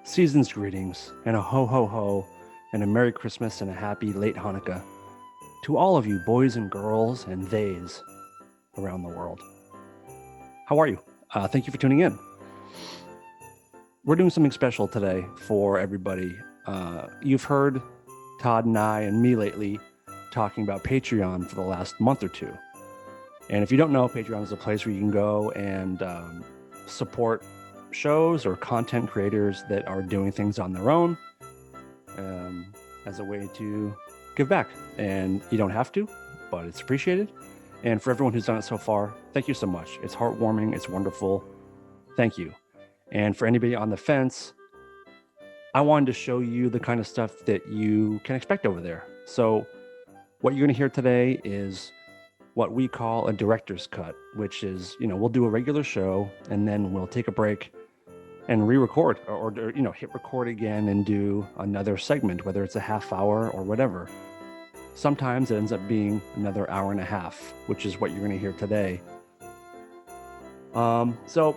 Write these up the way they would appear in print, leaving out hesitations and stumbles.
season's greetings, and a ho ho ho, and a Merry Christmas and a happy late Hanukkah to all of you boys and girls and theys around the world. How are you? Thank you for tuning in. We're doing something special today for everybody. You've heard Todd and I and me lately talking about Patreon for the last month or two. And if you don't know, Patreon is a place where you can go and support shows or content creators that are doing things on their own as a way to give back. And you don't have to, but it's appreciated. And for everyone who's done it so far, thank you so much. It's heartwarming. It's wonderful. Thank you. And for anybody on the fence, I wanted to show you the kind of stuff that you can expect over there. So what you're going to hear today is what we call a director's cut, which is, we'll do a regular show and then we'll take a break and re-record or hit record again and do another segment, whether it's a half hour or whatever. Sometimes it ends up being another hour and a half, which is what you're going to hear today. So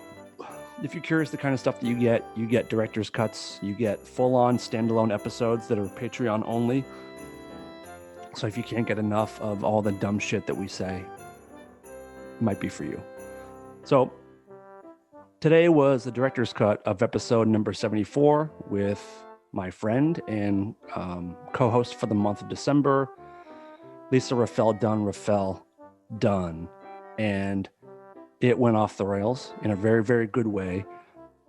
if you're curious the kind of stuff that you get director's cuts, you get full-on standalone episodes that are Patreon only. So if you can't get enough of all the dumb shit that we say, it might be for you. So today was the director's cut of episode number 74 with my friend and co-host for the month of December, Lisa Rieffel done. And it went off the rails in a very, very good way.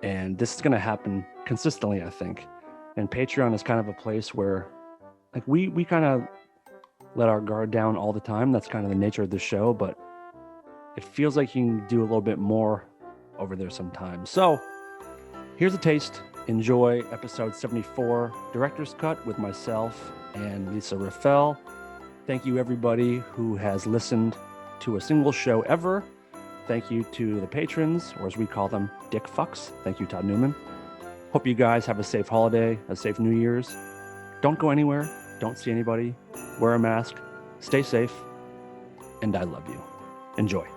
And this is going to happen consistently, I think. And Patreon is kind of a place where we kind of let our guard down all the time. That's kind of the nature of the show, but it feels like you can do a little bit more over there sometimes. So here's a taste. Enjoy episode 74, Director's Cut with myself and Lisa Rieffel. Thank you everybody who has listened to a single show ever. Thank you to the patrons, or as we call them, Dick Fucks. Thank you, Todd Newman. Hope you guys have a safe holiday, a safe New Year's. Don't go anywhere. Don't see anybody. Wear a mask. Stay safe. And I love you. Enjoy.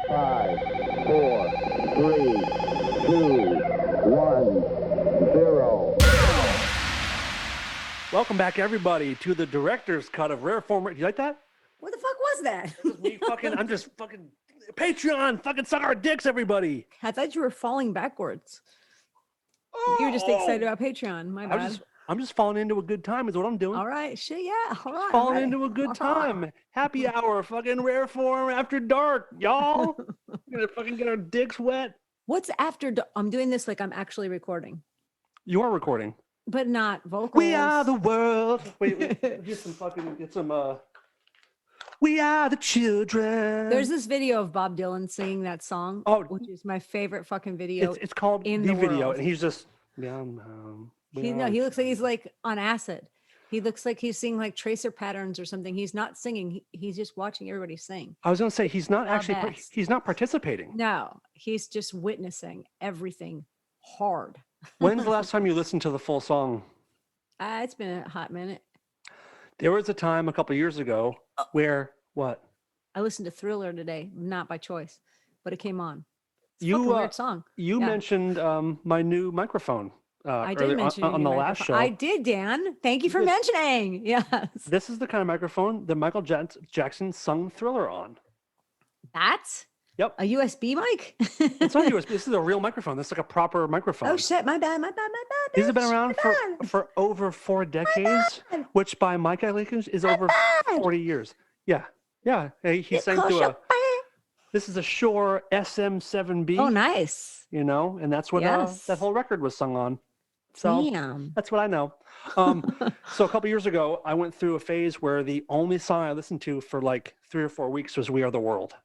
Five, four, three, two, one, zero. Welcome back, everybody, to the director's cut of Rare Form. You like that? What the fuck was that? I'm just fucking Patreon. Fucking suck our dicks, everybody. I thought you were falling backwards. You were just excited about Patreon. My bad. I'm just falling into a good time is what I'm doing. All right. Shit, yeah. All right. Falling into a good time. Happy hour. Fucking Rare Form after dark, y'all. We're gonna fucking get our dicks wet. What's after? I'm doing this like I'm actually recording, You are recording. but not vocals. We are the world. Wait, get some. We are the children. There's this video of Bob Dylan singing that song, which is my favorite fucking video. It's called in The the Video, world. and he's just. He looks like he's like on acid. He looks like he's singing like tracer patterns or something. He's not singing. He's just watching everybody sing. I was gonna say he's not actually. He's not participating. No, he's just witnessing everything hard. When's the last time you listened to the full song? It's been a hot minute. There was a time a couple of years ago where what? I listened to Thriller today, not by choice, but it came on. It's a You fucking weird song. You mentioned my new microphone. I did mention on the last show. I did, Dan. Thank you for mentioning. Yes. This is the kind of microphone that Michael Jackson sung Thriller on. That's Yep. a USB mic? It's not USB. This is a real microphone. This is like a proper microphone. Oh shit, my bad. These have been around for over 4 decades, which by my calculations is over 40 years. Yeah. Yeah. He sang to this is a Shure SM7B. Oh, nice. And that's what that whole record was sung on. So Damn. that's what I know. So a couple years ago, I went through a phase where the only song I listened to for like 3 or 4 weeks was We Are the World.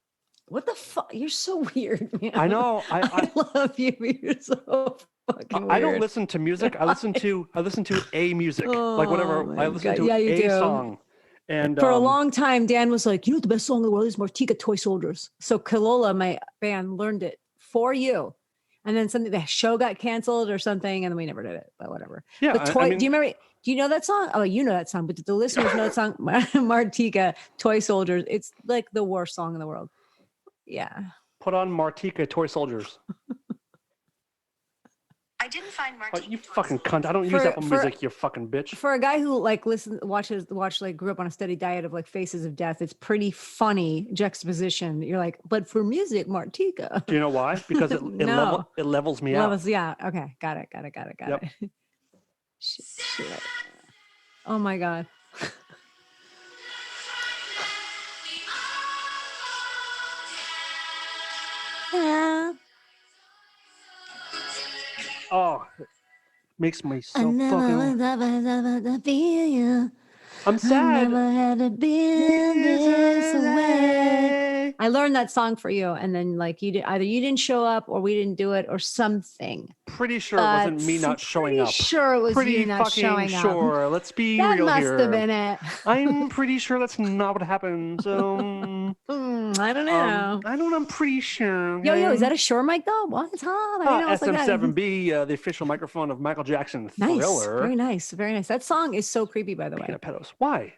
What the fuck? You're so weird, man. I know. I love you, but you're so fucking weird. I don't listen to music. I listen to a music. Like whatever. I listen to a song. And for a long time, Dan was like, the best song in the world is Martika Toy Soldiers. So Kalola, my band, learned it for you. And then the show got canceled or something, and then we never did it. But whatever. Yeah, But I mean, do you remember? Do you know that song? Oh, you know that song. But did the listeners know that song? Martika, Toy Soldiers. It's like the worst song in the world. Yeah. put on Martika Toy Soldiers. I didn't find Martika. Oh, you fucking cunt! I don't use Apple Music, you fucking bitch. For a guy who like grew up on a steady diet of like Faces of Death, it's pretty funny juxtaposition. You're like, but for music, Martika. Do you know why? Because it levels me out. Yeah. Okay. Got it. Yep. Shit. Oh my God. Yeah. Oh, it makes me so fucking. I'm sad. I never had to be this way. I learned that song for you, and then like either you didn't show up, or we didn't do it, or something. Pretty sure it wasn't me not showing up. Sure, it was you not showing up. Sure. Let's be that real must here. have been it. I'm pretty sure that's not what happened. So I don't know. I'm pretty sure. Yo, is that a Shure mic though? What? It's hot. I didn't know it's like that. SM7B, the official microphone of Michael Jackson Thriller. Very nice. That song is so creepy, by the way. Pedos. Why?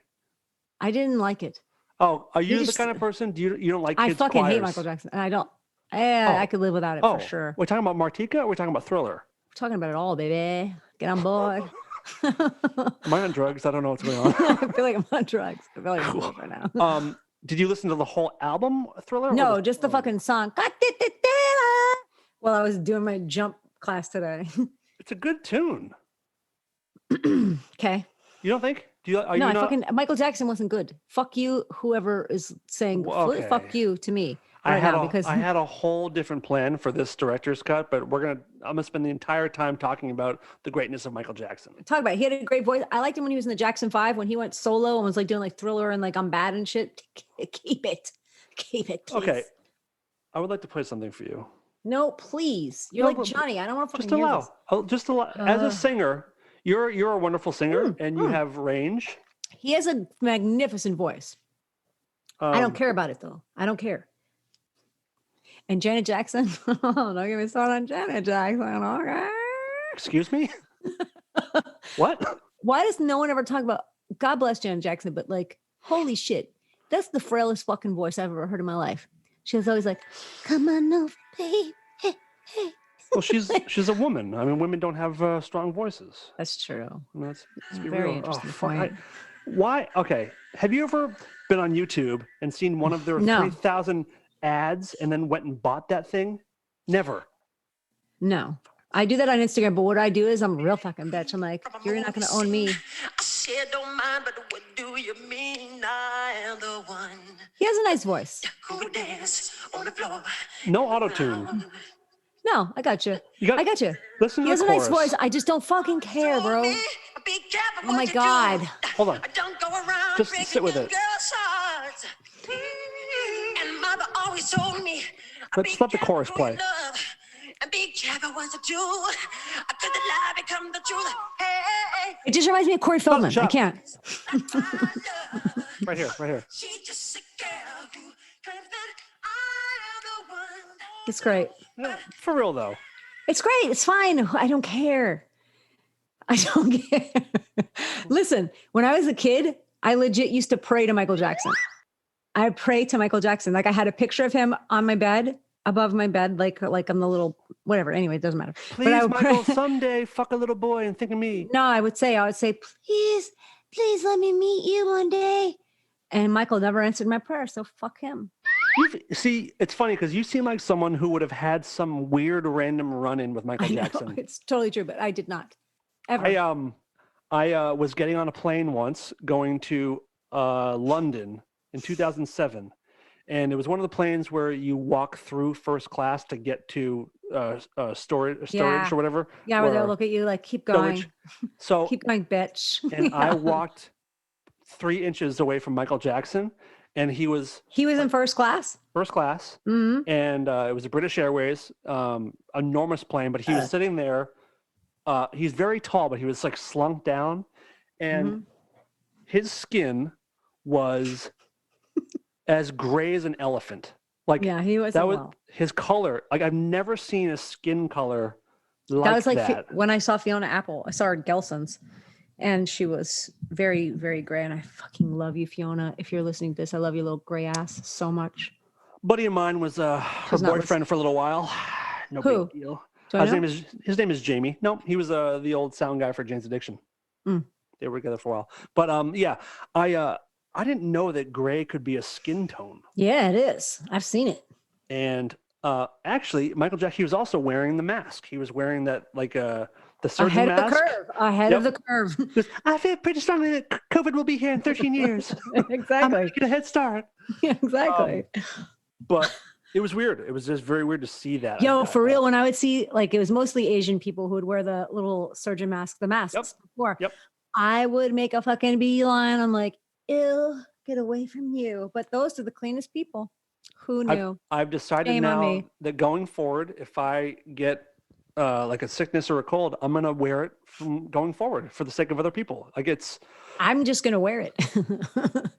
I didn't like it. Oh, are you the kind of person? You don't like kids' I fucking choirs? hate Michael Jackson, and I don't. I could live without it for sure. We're talking about Martika, or we're talking about Thriller? We're talking about it all, baby. Get on board. Am I on drugs? I don't know what's going on. I feel like I'm on drugs. I feel like I'm on drugs right now. Did you listen to the whole album, Thriller? No, just the fucking song. While I was doing my jump class today. It's a good tune. Okay. You don't think? Michael Jackson wasn't good. Fuck you, whoever is saying fuck you to me I had a whole different plan for this director's cut, but I'm gonna spend the entire time talking about the greatness of Michael Jackson. Talk about it. He had a great voice. I liked him when he was in the Jackson 5, when he went solo and was like doing like Thriller and like I'm Bad and shit. Keep it, please. Okay. I would like to play something for you. No, please. You're like Johnny. I don't want to fucking hear this. Just allow. As a singer, you're a wonderful singer, and you have range. He has a magnificent voice. I don't care about it though. I don't care. And Janet Jackson. Don't get me started on Janet Jackson. Okay. Excuse me? What? Why does no one ever talk about? God bless Janet Jackson, but like, holy shit, that's the frailest fucking voice I've ever heard in my life. She was always like, "Come on, no, baby." Hey. Well, she's a woman. I mean, women don't have strong voices. That's true. Let's be very real. interesting point. Why? Okay. Have you ever been on YouTube and seen one of their 3,000 ads and then went and bought that thing? Never. No. I do that on Instagram, but what I do is I'm a real fucking bitch. I'm like, you're not going to own me. I said don't mind, but what do you mean I am the one? He has a nice voice. Who would dance on the floor? No auto-tune. No, I got you. I got you. Listen to he has the a chorus. nice voice. I just don't fucking care, bro. Oh my God. Hold on. Don't go around just sit with it. And mother always told me. Let's let the chorus play. And be careful what to do. Could the lie become the truth? Hey. It just reminds me of Corey Feldman. I can't. Right here. She's just a girl who claims that I am the one. It's great. No, for real though. It's great. It's fine. I don't care. Listen, when I was a kid, I legit used to pray to Michael Jackson. I pray to Michael Jackson. Like I had a picture of him on my bed, above my bed, like I'm the little whatever. Anyway, it doesn't matter. Please, Michael, someday fuck a little boy and think of me. No, I would say, please let me meet you one day. And Michael never answered my prayer, so fuck him. See, it's funny because you seem like someone who would have had some weird random run-in with Michael Jackson. It's totally true, but I did not. Ever. I was getting on a plane once going to London in 2007, and it was one of the planes where you walk through first class to get to storage or whatever. Yeah, where they'll look at you like, keep going. So keep going, bitch. And I walked 3 inches away from Michael Jackson, and he was in first class. Mm-hmm. And it was a British Airways, enormous plane, but he was sitting there. He's very tall, but he was like slunk down, and his skin was as gray as an elephant. Like Yeah, he wasn't well. his color. Like I've never seen a skin color like That was like that. when I saw Fiona Apple. I saw her at Gelson's, and she was very, very gray. And I fucking love you, Fiona. If you're listening to this, I love your little gray ass so much. Buddy of mine was her She's not boyfriend for a little while. No Who? big deal. Do I know? His name is Jamie. No, he was the old sound guy for Jane's Addiction. Mm. They were together for a while. But yeah, I didn't know that gray could be a skin tone. Yeah, it is. I've seen it. And actually, Michael Jackson, he was also wearing the mask. He was wearing that the surgeon Ahead mask. of the curve. Ahead of the curve. Because I feel pretty strongly that COVID will be here in 13 years. I'm Exactly. going to get a head start. Yeah, exactly. But it was weird. It was just very weird to see that. Yo, for real, when I would see, like, it was mostly Asian people who would wear the little surgeon mask, the masks before. Yep. I would make a fucking beeline. I'm like, ew, get away from you. But those are the cleanest people. Who knew? I've decided Shame on now me. that going forward, if I get like a sickness or a cold, I'm going to wear it from going forward for the sake of other people. Like I'm just gonna wear it.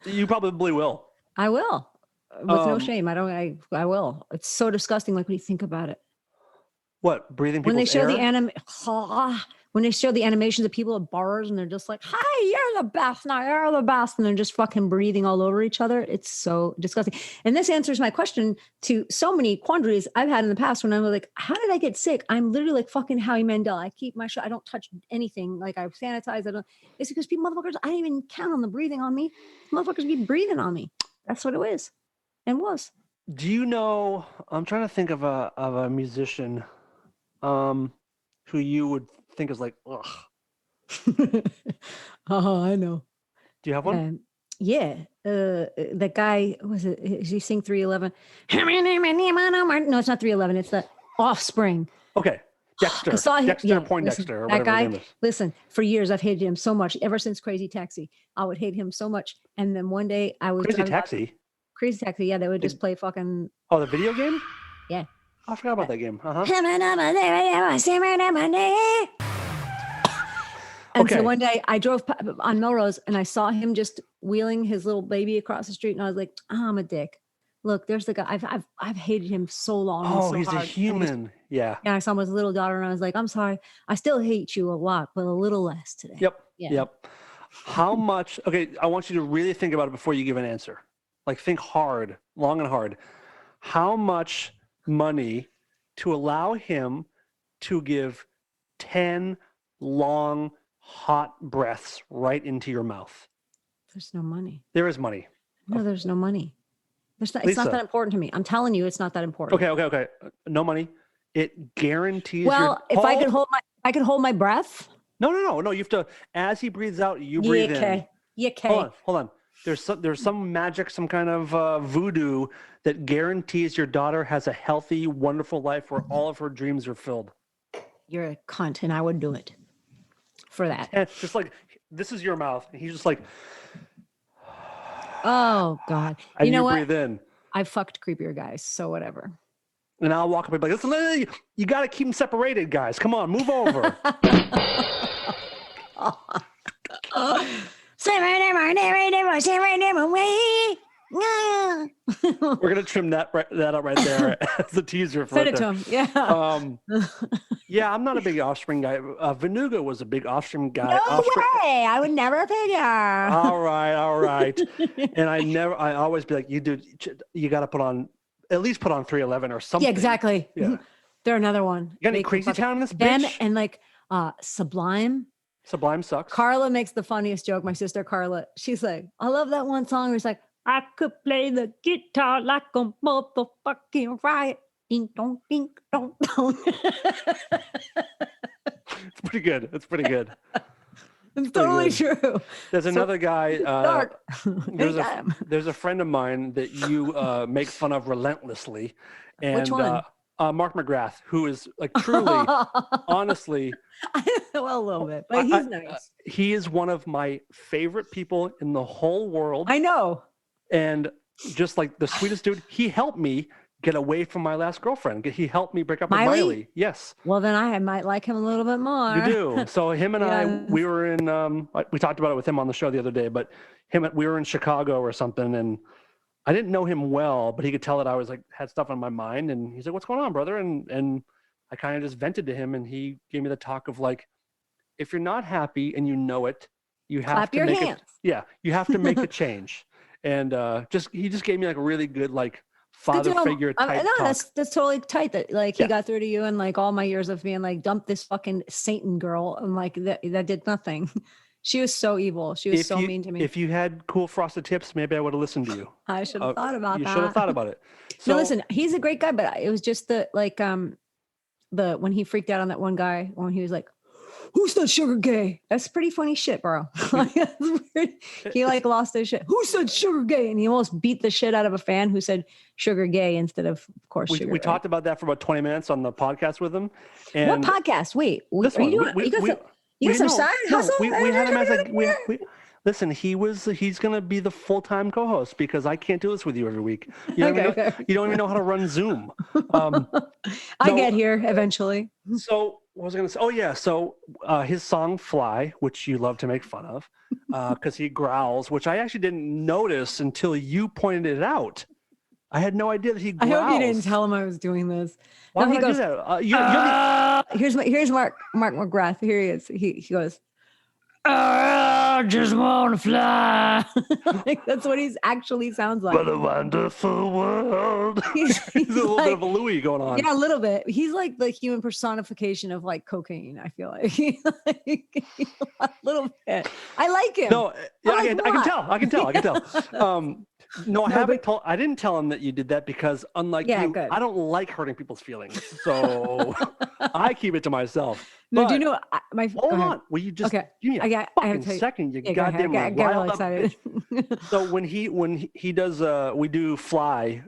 You probably will. I will. With no shame. I will. It's so disgusting. Like, what do you think about it? What, breathing people's When they show air? when they show the animations of people at bars and they're just like, hi, you're the best, now you're the best, and they're just fucking breathing all over each other. It's so disgusting. And this answers my question to so many quandaries I've had in the past when I'm like, how did I get sick? I'm literally like fucking Howie Mandel. I keep my shit. I don't touch anything. Like I sanitize. It's because people, motherfuckers, I didn't even count on the breathing on me. Motherfuckers be breathing on me. That's what it is and was. Do you know, I'm trying to think of a musician who you would think is like, ugh. Oh, I know. Do you have one? Yeah. That guy, was it? Does he sing 311? No, it's not 311. It's the Offspring. Okay. Dexter. I saw him. Dexter Poindexter. Or That whatever his name guy, is. listen, for years I've hated him so much. Ever since Crazy Taxi, I would hate him so much. And then one day I was Crazy driving Taxi. Crazy Taxi. Yeah, they would just play fucking. Oh, the video game? Yeah. I forgot about that game. Uh-huh. And Okay. so one day I drove on Melrose and I saw him just wheeling his little baby across the street, and I was like, oh, I'm a dick. Look, there's the guy. I've hated him so long. Oh, so he's a hard. human. Yeah. And I saw him with his little daughter, and I was like, I'm sorry. I still hate you a lot, but a little less today. Yep. Yeah. Yep. How much? Okay, I want you to really think about it before you give an answer. Like think hard, long and hard. How much money to allow him to give 10 long, hot breaths right into your mouth? There's no money. There is money. No, there's no money. It's not Lisa. that important to me. I'm telling you, it's not that important. Okay. No money. It guarantees. Well, if I could hold my breath. No. You have to. As he breathes out, you breathe in. Yeah, okay. Hold on. There's some magic, some kind of voodoo that guarantees your daughter has a healthy, wonderful life where all of her dreams are filled. You're a cunt, and I would do it for that. And just like this is your mouth, and he's just like, Oh God! and You know what? breathe in. I fucked creepier guys, so whatever. And I'll walk up and be like, listen, you got to keep them separated, guys. Come on, move over. We're gonna trim that up right there as the teaser for Send it. it to him. Yeah. Yeah, I'm not a big Offspring guy. Venuga was a big Offspring guy. No Offspring. way! I would never figure. All right. And I always be like, you got to at least put on 311 or something. Yeah, exactly. Yeah. They're another one. You got any Crazy Town in this Them bitch? and like Sublime. Sublime sucks. Carla makes the funniest joke. My sister Carla, she's like, I love that one song where it's like, I could play the guitar like a motherfucking riot. Ding dong, ding dong, dong. It's pretty good. It's totally good. true. There's another guy. Dark. There's a friend of mine that you make fun of relentlessly. And, Which one? Mark McGrath, who is like truly, honestly. Well, a little bit, but he's nice. He is one of my favorite people in the whole world. I know. And just like the sweetest dude, he helped me get away from my last girlfriend. He helped me break up with Miley. Yes. Well, then I might like him a little bit more. You do. So him and I, Yes. we were in, we talked about it with him on the show the other day, but we were in Chicago or something. And I didn't know him well, but he could tell that I was like had stuff on my mind, and he's like, "What's going on, brother?" And I kind of just vented to him, and he gave me the talk of like, if you're not happy and you know it, you have Clap to your make hands. it. Yeah, you have to make the change. And he just gave me like a really good like father Good to know. figure type No, talk. that's totally tight. That like he Yeah. got through to you, and like all my years of being like, dump this fucking Satan girl, and like that did nothing. She was so evil. She was so mean to me. If you had cool frosted tips, maybe I would have listened to you. I should have thought about you that. should have thought about it. So No, listen, he's a great guy, but it was just the when he freaked out on that one guy when he was like, "Who said sugar gay?" That's pretty funny shit, bro. That's weird. He like lost his shit. Who said sugar gay? And he almost beat the shit out of a fan who said sugar gay instead of course, sugar. we talked about that for about 20 minutes on the podcast with him. And what podcast? Wait, this are one, you doing? You got some side hustle? we had him as a listen. He's gonna be the full-time co-host because I can't do this with you every week. You don't even know how to run Zoom. I get here eventually. So what was I gonna say? Oh yeah, so his song "Fly," which you love to make fun of, because he growls, which I actually didn't notice until you pointed it out. I had no idea that he growls. I hope you didn't tell him I was doing this. Why No, would he I goes, do that? here's Mark McGrath. Here he is. He goes, I just want to fly. Like, that's what he actually sounds like. What a wonderful world. He's a little bit of a Louis going on. Yeah, a little bit. He's like the human personification of like cocaine, I feel like. A little bit. I like him. No, yeah, I can tell. No, I didn't tell him that you did that because unlike you, good. I don't like hurting people's feelings. So I keep it to myself. No, But, do you know my hold on. Will you just give me a fucking second? You goddamn I got riled really up excited. bitch. So when he does we do Fly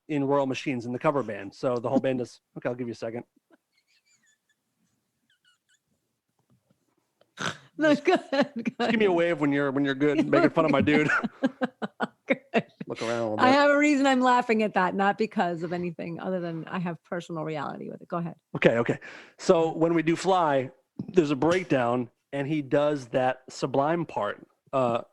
in Royal Machines in the cover band. So the whole band does. Okay, I'll give you a second. No, go ahead. Just give me a wave when you're good, making fun of my dude. Look around a little bit. I have a reason I'm laughing at that, not because of anything other than I have personal reality with it. Go ahead. Okay. So when we do Fly, there's a breakdown, and he does that Sublime part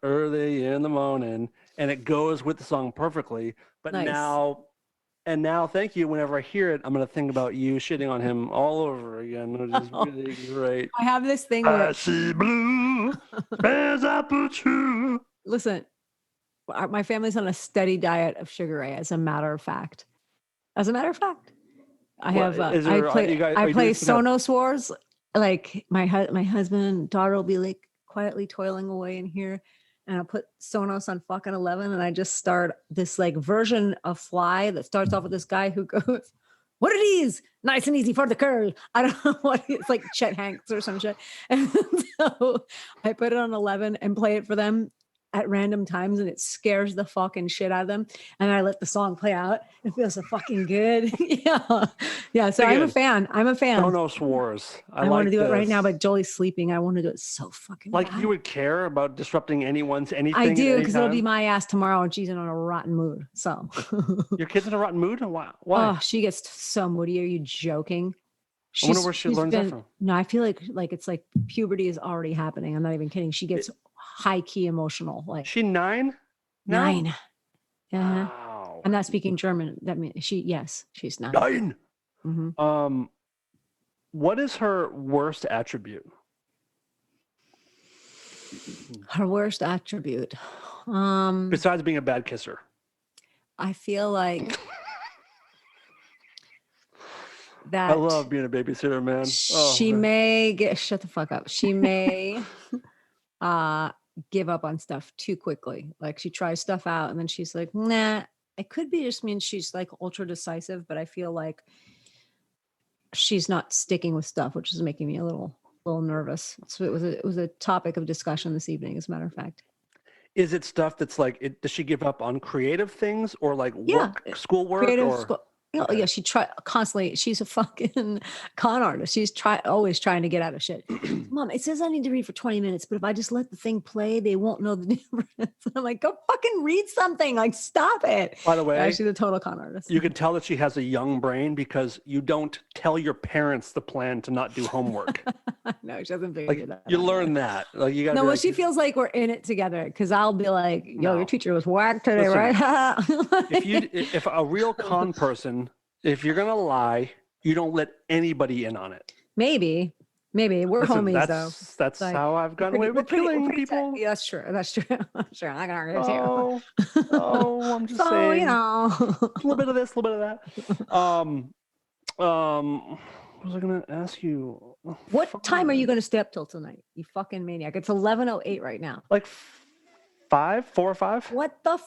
early in the morning, and it goes with the song perfectly. But Nice. now, thank you. Whenever I hear it, I'm gonna think about you shitting on him all over again, which is really great. I have this thing where I see blue as I put you. listen, my family's on a steady diet of Sugar Ray, as a matter of fact. I have Is there- I play you guys- are I you play doing some kind Sonos Wars. Like my husband and daughter will be like quietly toiling away in here, and I'll put Sonos on fucking 11, and I just start this like version of Fly that starts off with this guy who goes, "What are these? Nice and easy for the curl." I don't know what it's like, Chet Hanks or some shit. And so I put it on 11 and play it for them at random times, and it scares the fucking shit out of them. And I let the song play out. It feels so fucking good. Yeah. So I'm a fan. Sonos Wars. I want to do it right now, but Jolie's sleeping. I want to do it so fucking Like bad. you would care about disrupting anyone's anything. I do, at because any it'll be time? my ass tomorrow, and she's in a rotten mood. So Your kid's in a rotten mood? Why? oh, she gets so moody. Are you joking? I wonder where she she's learns that from. No, I feel like it's like puberty is already happening. I'm not even kidding. She gets high key emotional. Like She 9? now? 9. Wow. I'm not speaking German. That means she's 9. 9. Mhm. What is her worst attribute? Her worst attribute. Besides being a bad kisser. I feel like that I love being a babysitter, man. Oh, she man. may get shut the fuck up. She may give up on stuff too quickly. Like she tries stuff out and then she's like, nah. It could be just means she's like ultra decisive, but I feel like she's not sticking with stuff, which is making me a little nervous. So it was a topic of discussion this evening, as a matter of fact. Is it stuff that's like, does she give up on creative things or like Yeah, work, schoolwork? Creative or? Oh Okay. yeah, she constantly. She's a fucking con artist. She's always trying to get out of shit. Mom, it says I need to read for 20 minutes, but if I just let the thing play, they won't know the difference. I'm like, go fucking read something. Like, stop it. By the way, Yeah, she's a total con artist. you can tell that she has a young brain because you don't tell your parents the plan to not do homework. No, she hasn't figured Like that you out learn yet. that. Like you got. No, be well, like, she feels like we're in it together because I'll be like, yo, No. your teacher was whack today, Listen, right? if a real con person, if you're gonna lie, you don't let anybody in on it. maybe we're Listen, homies though. that's Like, how I've gotten away with killing people. Yeah, that's true. That's true. I'm sure. I can argue with Oh, you. oh, I'm just So, saying. you know. A little bit of this, a little bit of that. What was I gonna ask you? What time are you going to stay up till tonight? You fucking maniac. It's 11:08 right now. Like 4 or 5? What the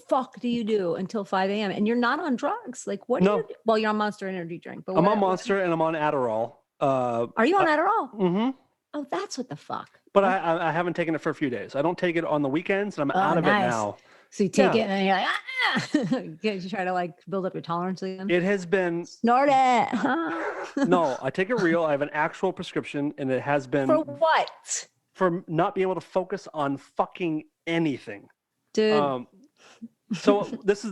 fuck do you do until 5 a.m.? And you're not on drugs. Like, what do No. you do? Well, you're on Monster Energy drink. But I'm what- on Monster and I'm on Adderall. Are you on Adderall? Mm-hmm. Oh, that's what the fuck. But I haven't taken it for a few days. I don't take it on the weekends, and I'm out of nice. it now. So you take Yeah. it and you're like, ah! You try to like build up your tolerance again. It has been Snort it. no. I take it real. I have an actual prescription, and it has been For what? for not being able to focus on fucking anything. Dude. So this is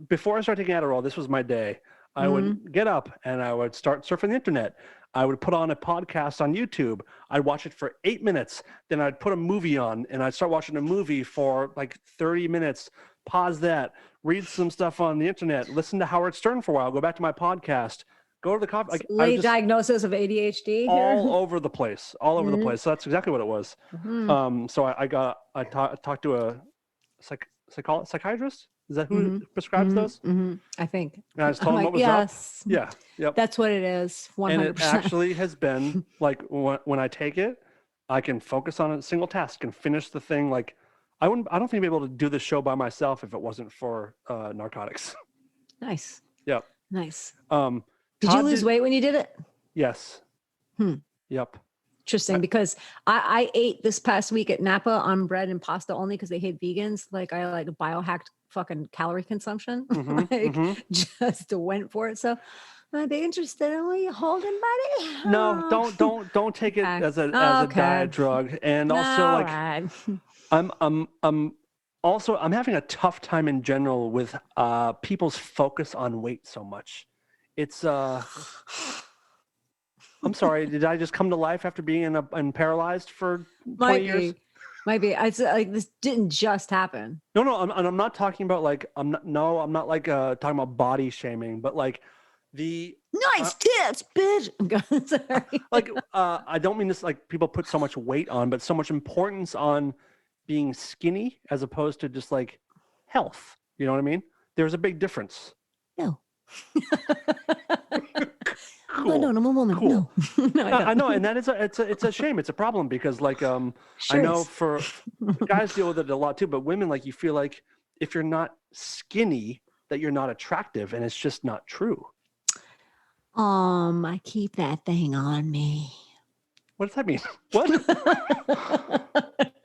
before I started taking Adderall. This was my day. I would get up and I would start surfing the internet. I would put on a podcast on YouTube. I'd watch it for 8 minutes. Then I'd put a movie on and I'd start watching a movie for like 30 minutes. Pause that. Read some stuff on the internet. Listen to Howard Stern for a while. Go back to my podcast. Go to the coffee. Like, I Late just, diagnosis of ADHD all over the place. All over the Mhm. place. So that's exactly what it was. So I talked to a psychiatrist. Is that who prescribes those? I think. And I just I'm told him like, what was yes, up. Yeah. Yep. that's what it is. 100%. And it actually has been like when I take it, I can focus on a single task and finish the thing. Like I don't think I'd be able to do the show by myself if it wasn't for narcotics. Nice. Yep. Nice. Todd Did you lose weight when you did it? Yes. Yep. Interesting, because I ate this past week at Napa on bread and pasta only because they hate vegans. Like I like biohacked fucking calorie consumption. Just went for it. So I'd be interested in what you holding, buddy. No, don't take it as a diet drug. And also like right. I'm having a tough time in general with people's focus on weight so much. It's I'm sorry, did I just come to life after being in paralyzed for 20 years? Might be. It's like this didn't just happen. No, I'm not talking about like I'm not like talking about body shaming, but like the Nice tits, bitch. Sorry. like I don't mean this like people put so much weight on, but so much importance on being skinny as opposed to just like health. You know what I mean? There's a big difference. No. Cool. No, I'm a woman. Cool. No, I know, and that is it's a shame. It's a problem because like Sure I know is. for guys deal with it a lot too, but women like you feel like if you're not skinny that you're not attractive, and it's just not true. I keep that thing on me. What does that mean? What?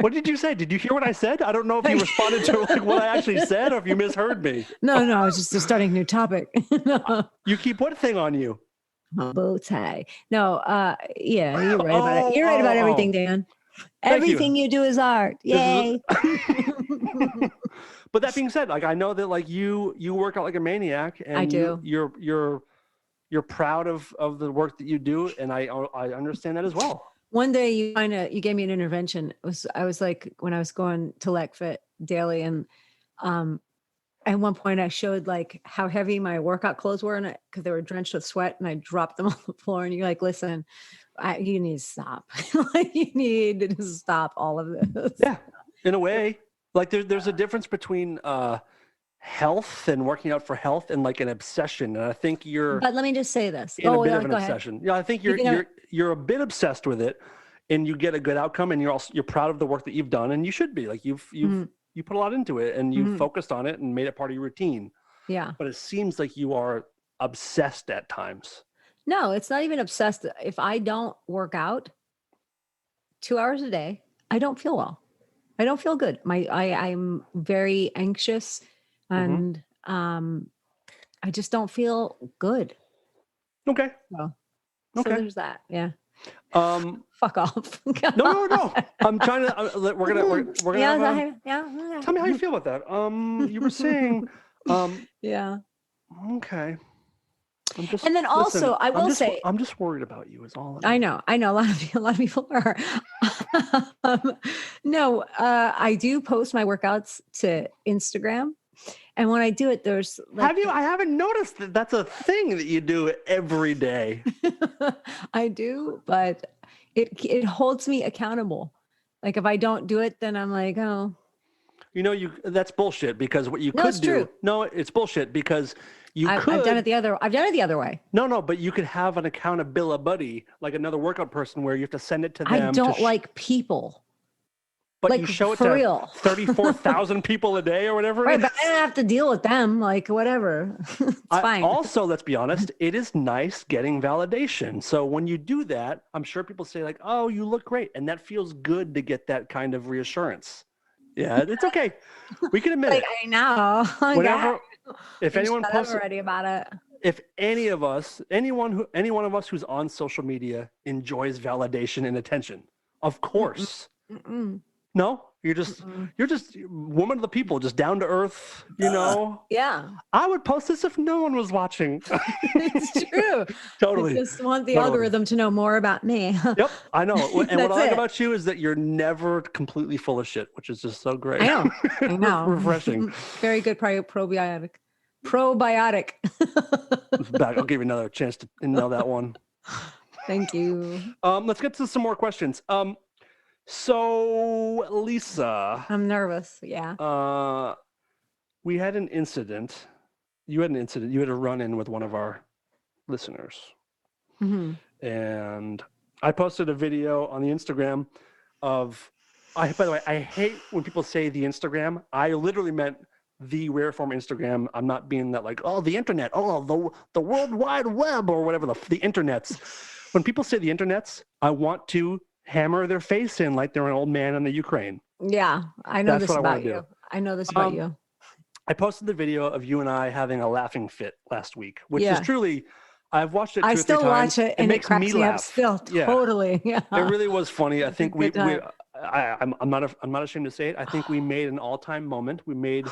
What did you say? Did you hear what I said? I don't know if you responded to like what I actually said or if you misheard me. No, I was just starting a new topic. No. You keep what thing on you? My bow tie. No, yeah, you're right about it. You're right about everything, Dan. Everything you do is art. Yay. But that being said, like I know that like you work out like a maniac, and I do. You're proud of the work that you do, and I understand that as well. One day you gave me an intervention. I was like when I was going to LecFit daily, and at one point I showed like how heavy my workout clothes were, and because they were drenched with sweat, and I dropped them on the floor. And you're like, listen, you need to stop. Like you need to just stop all of this. Yeah, in a way, like there's a difference between health and working out for health and like an obsession, and I think you're. But let me just say this. In a bit of an go ahead. obsession. Yeah, I think you're a bit obsessed with it, and you get a good outcome, and you're proud of the work that you've done, and you should be. Like you put a lot into it, and you focused on it and made it part of your routine. Yeah. But it seems like you are obsessed at times. No, it's not even obsessed. If I don't work out 2 hours a day, I don't feel well. I don't feel good. I'm very anxious, and I just don't feel good. Okay. So Okay. there's that. Yeah. Um, Fuck off. no. I'm trying to. We're gonna. Yeah, Have yeah. tell me how you feel about that. You were saying. Yeah. Okay. I'm just. And then also, I will say, I'm just worried about you. Is all. I know. A lot of people are. No, I do post my workouts to Instagram, and when I do it, there's like, Have you? I haven't noticed that that's a thing that you do every day. I do, but it holds me accountable. Like if I don't do it, then I'm like, oh, That's bullshit because what you No, could it's do. true. No, it's bullshit because I've done it the other way. No, but you could have an accountability buddy, like another workout person, where you have to send it to them. I don't like people. But like, you show it for to real. 34,000 people a day or whatever. Right, but I don't have to deal with them. Like whatever, it's fine. Also, let's be honest, it is nice getting validation. So when you do that, I'm sure people say like, "Oh, you look great," and that feels good to get that kind of reassurance. Yeah, it's okay. We can admit like it. I know. Whenever, if anyone posts already about it. If any of us, any one of us who's on social media enjoys validation and attention, of course. Mm-mm. No, you're just woman of the people, just down to earth. Yeah, I would post this if no one was watching. it's true. Totally. I just want the algorithm to know more about me. Yep, I know. And what I like it. about you is that you're never completely full of shit, which is just so great. I know. Refreshing. Very good probiotic. Probiotic. Back. I'll give you another chance to nail that one. Thank you. Let's get to some more questions. So Lisa, I'm nervous. Yeah. we had an incident. You had an incident. You had a run-in with one of our listeners. Mm-hmm. And I posted a video on the Instagram of, by the way, I hate when people say the Instagram. I literally meant the rare form Instagram. I'm not being that like, oh, the internet, oh, the World Wide Web or whatever, the internets. When people say the internets, I want to hammer their face in like they're an old man in the Ukraine. Yeah, I know this about you. I know this about you. I posted the video of you and I having a laughing fit last week, which is truly, I've watched it 2 or 3 times. I still watch it and it makes cracks me laugh. up still. Yeah. Totally. Yeah. It really was funny. I think I'm not ashamed to say it. I think we made an all-time moment. We made,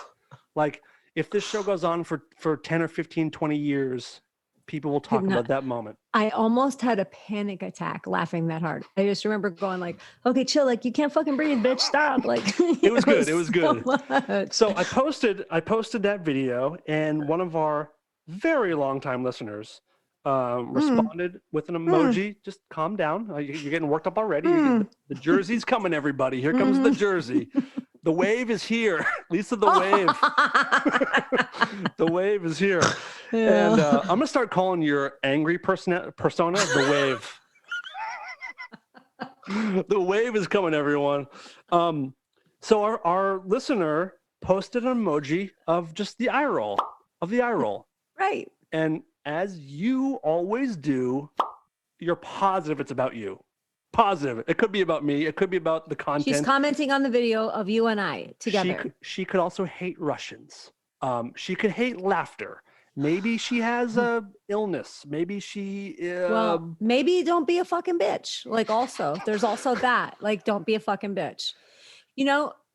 like, if this show goes on for 10 or 15, 20 years, people will talk about that moment. I almost had a panic attack laughing that hard. I just remember going like, okay, chill. Like you can't fucking breathe, bitch. Stop. Like it was good. It was good. So I posted that video, and one of our very long time listeners responded with an emoji. Just calm down. You're getting worked up already. The jersey's coming, everybody. Here comes the jersey. The wave is here. Lisa, the wave. The wave is here. Yeah. And I'm going to start calling your angry persona the wave. The wave is coming, everyone. So our listener posted an emoji of just the eye roll, Right. And as you always do, you're positive it's about you. Positive. It could be about me. It could be about the content. She's commenting on the video of you and I together. She could also hate Russians. She could hate laughter. Maybe she has a illness. Maybe she. Well, maybe don't be a fucking bitch. Like also, there's also that. Like, don't be a fucking bitch.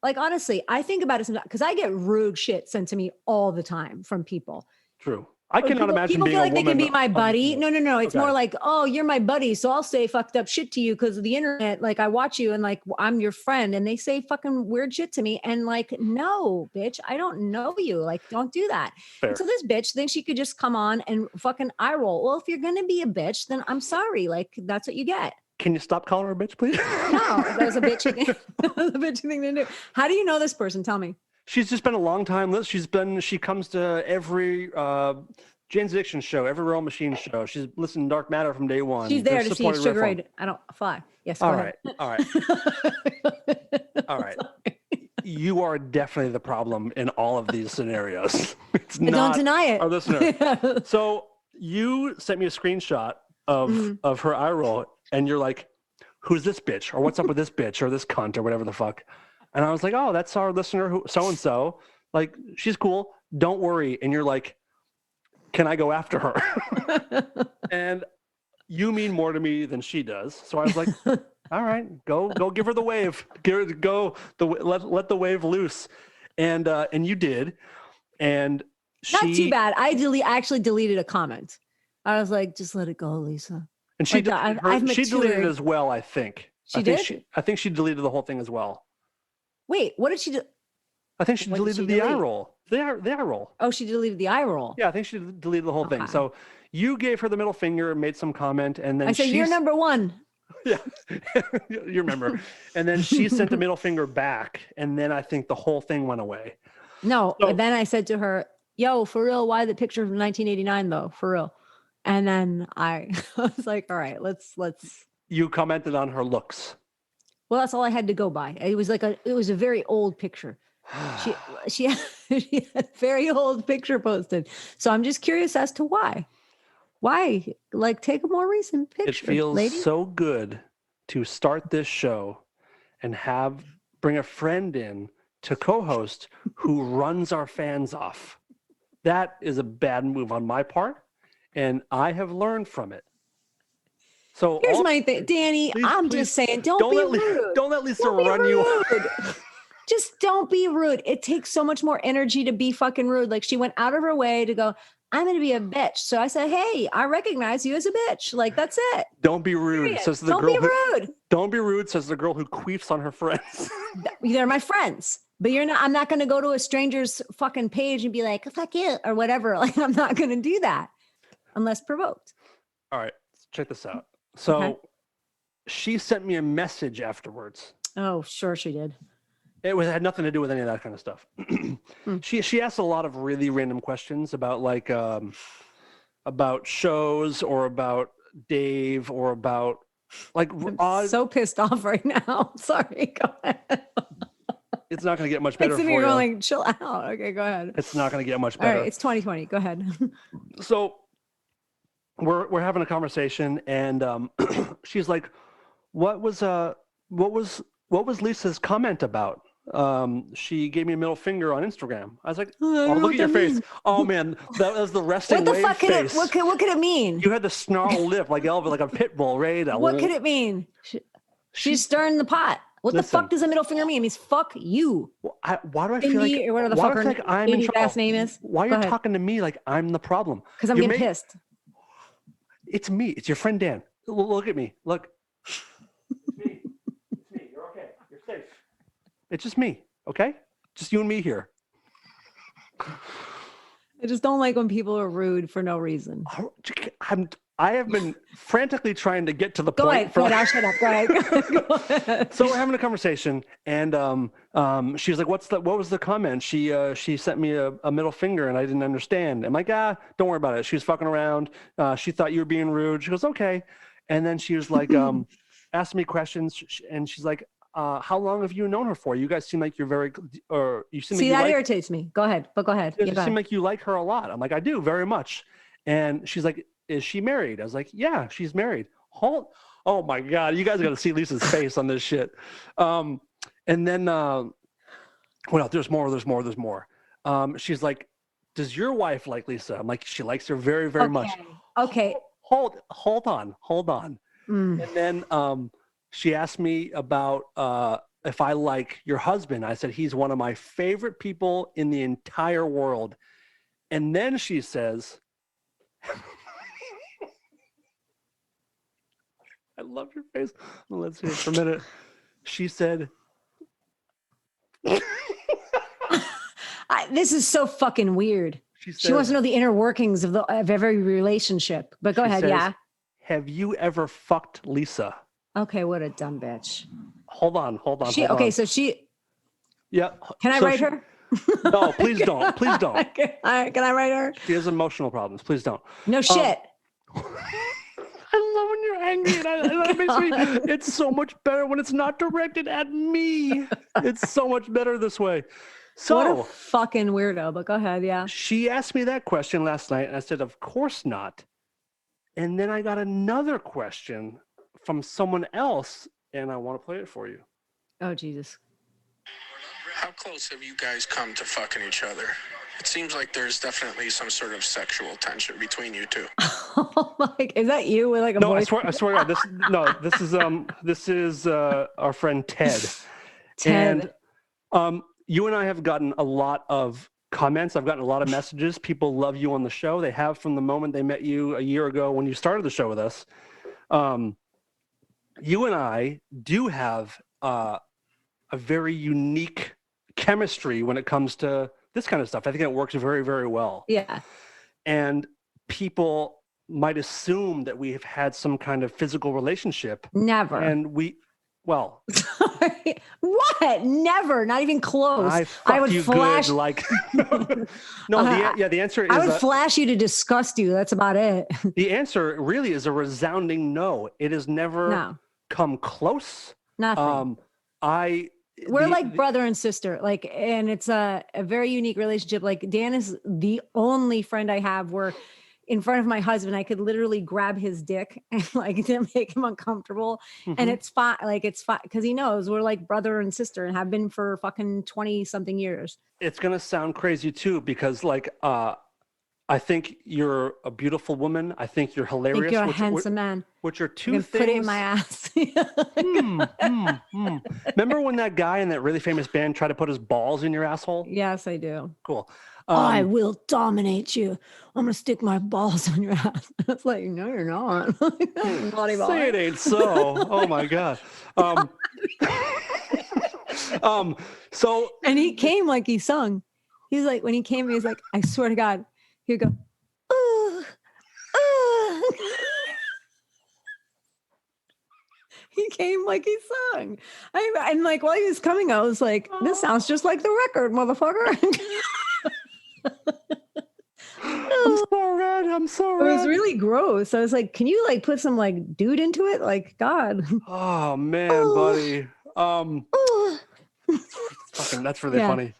Like honestly, I think about it sometimes because I get rude shit sent to me all the time from people. True. I cannot imagine people being feel like a woman. They can be my buddy. No. It's Okay. more like, oh, you're my buddy, so I'll say fucked up shit to you because of the internet. Like I watch you and like I'm your friend, and they say fucking weird shit to me. And like, no, bitch, I don't know you. Like, don't do that. Fair. So this bitch thinks she could just come on and fucking eye roll. Well, if you're gonna be a bitch, then I'm sorry. Like that's what you get. Can you stop calling her a bitch, please? No, that was a bitchy thing. That was a bitchy thing to do. How do you know this person? Tell me. She's just been a long time. She comes to every Jane's Addiction show, every Real Machine show. She's listened to Dark Matter from day one. She's there to see Sugar Ray. I don't fly. Yes. All right. All right. You are definitely the problem in all of these scenarios. It's not don't deny it. Our listener. So you sent me a screenshot of her eye roll, and you're like, "Who's this bitch?" or "What's up with this bitch?" or "This cunt?" or whatever the fuck. And I was like, "Oh, that's our listener, who so and so. Like, she's cool. Don't worry." And you're like, can I go after her? And you mean more to me than she does. So I was like, all right, go give her the wave. Let the wave loose. And you did. And Not too bad. I actually deleted a comment. I was like, just let it go, Lisa. And she Like, deleted she deleted it as well, I think. She did? I think she deleted the whole thing as well. Wait, what did she do? I think she What did deleted she the eye delete? roll. The eye roll. Oh, she deleted the eye roll. Yeah, I think she deleted the whole thing. Okay. So you gave her the middle finger, made some comment, and then I said, you're number one. Yeah, you remember. And then she sent a middle finger back, and then I think the whole thing went away. No, but then I said to her, yo, for real, why the picture from 1989 though? For real. And then I was like, all right, let's. You commented on her looks. Well, that's all I had to go by. It was a very old picture. She had a very old picture posted. So I'm just curious as to why. Why? Like, take a more recent picture. It feels lady. so good to start this show and bring a friend in to co-host who runs our fans off. That is a bad move on my part, and I have learned from it. So here's my thing, Danny. I'm just saying, don't be rude. Don't let Lisa run you. Just don't be rude. It takes so much more energy to be fucking rude. Like, she went out of her way to go, I'm going to be a bitch. So I said, hey, I recognize you as a bitch. Like, that's it. Don't be rude. Says the don't girl be rude. Don't be rude, says the girl who queefs on her friends. They're my friends. But I'm not going to go to a stranger's fucking page and be like, fuck you, or whatever. Like, I'm not going to do that unless provoked. All right, check this out. So she sent me a message afterwards. Oh, sure she did. It had nothing to do with any of that kind of stuff. She asked a lot of really random questions about about shows or about Dave or about I'm so pissed off right now. Sorry, go ahead. It's not going to get much better for you. Like, chill out. Okay, go ahead. It's not going to get much better. All right, it's 2020. Go ahead. So we're having a conversation, and she's like, "What was Lisa's comment about?" She gave me a middle finger on Instagram. I was like, "Oh, look at your face! Oh man, that was the resting wave face. What could it mean? You had the snarl lip like Elvis, like a pit bull, right? What could it mean? She's stirring the pot. What the fuck does a middle finger mean? It means fuck you. Why do I feel like? Or whatever the fuck her I'm in last name is? Why are you talking to me like I'm the problem? Because I'm getting pissed. It's me. It's your friend Dan. Look at me. Look. It's me. It's me. You're okay. You're safe. It's just me. Okay? Just you and me here. I just don't like when people are rude for no reason. I have been frantically trying to get to the point. Go ahead. I'll shut up. Go ahead. So we're having a conversation, and she was like, "What was the comment?" She sent me a middle finger, and I didn't understand. I'm like, don't worry about it. She was fucking around. She thought you were being rude. She goes, okay, and then she was like, asking me questions, and she's like, how long have you known her for? You guys seem like you're very, or you seem. See, that irritates me. Go ahead, but go ahead. You seem like you like her a lot. I'm like, I do very much, and she's like, is she married? I was like, yeah, she's married. Oh my God, you guys got to see Lisa's face on this shit. And then, well, there's more. She's like, does your wife like Lisa? I'm like, she likes her very, very much. Okay. Hold on. And then she asked me about if I like your husband. I said, he's one of my favorite people in the entire world. And then she says, I love your face. Let's see it for a minute. She said, this is so fucking weird. She wants to know the inner workings of every relationship. But go ahead, yeah. Have you ever fucked Lisa? Okay, what a dumb bitch. Hold on. So she. Yeah. Can I write her? No, please don't. Please don't. Can I write her? She has emotional problems. Please don't. No shit. I love when you're angry, and that makes me. It's so much better when it's not directed at me. It's so much better this way. So what a fucking weirdo. But go ahead, yeah. She asked me that question last night, and I said, "Of course not." And then I got another question from someone else, and I want to play it for you. Oh Jesus. How close have you guys come to fucking each other? It seems like there's definitely some sort of sexual tension between you two. Oh my, is that you with like a No, voice? I swear to God, this is our friend Ted. Ted. And you and I have gotten a lot of comments. I've gotten a lot of messages. People love you on the show. They have from the moment they met you a year ago when you started the show with us. You and I do have a very unique chemistry when it comes to this kind of stuff. I think it works very, very well. Yeah. And people might assume that we have had some kind of physical relationship. Never. And well, Sorry. What? Never. Not even close. I would you flash. good, like no. The answer is I would flash you to disgust you. That's about it. the answer really is a resounding no. It has never come close. Nothing. We're like brother and sister, like, and it's a very unique relationship. Like, Dan is the only friend I have where in front of my husband, I could literally grab his dick and like to make him uncomfortable. Mm-hmm. And it's fine. Like, it's fine because he knows we're like brother and sister and have been for fucking 20 something years. It's going to sound crazy too, because like, I think you're a beautiful woman. I think you're hilarious. I think you're a handsome man. Which are two things. Put it in my ass. Remember when that guy in that really famous band tried to put his balls in your asshole? Yes, I do. Cool. I will dominate you. I'm gonna stick my balls on your ass. It's like, no, you're not. Naughty boy. Say it ain't so. Oh my God. So. And he came like he sung. He's like, when he came, he was like, I swear to God, he'd go, ooh, ooh. He came like he sung. And like while he was coming, I was like, this sounds just like the record, motherfucker. I'm so red. I'm so red. It was really gross. I was like, can you like put some like dude into it? Like, God. Oh man, buddy. Fucking, that's really funny.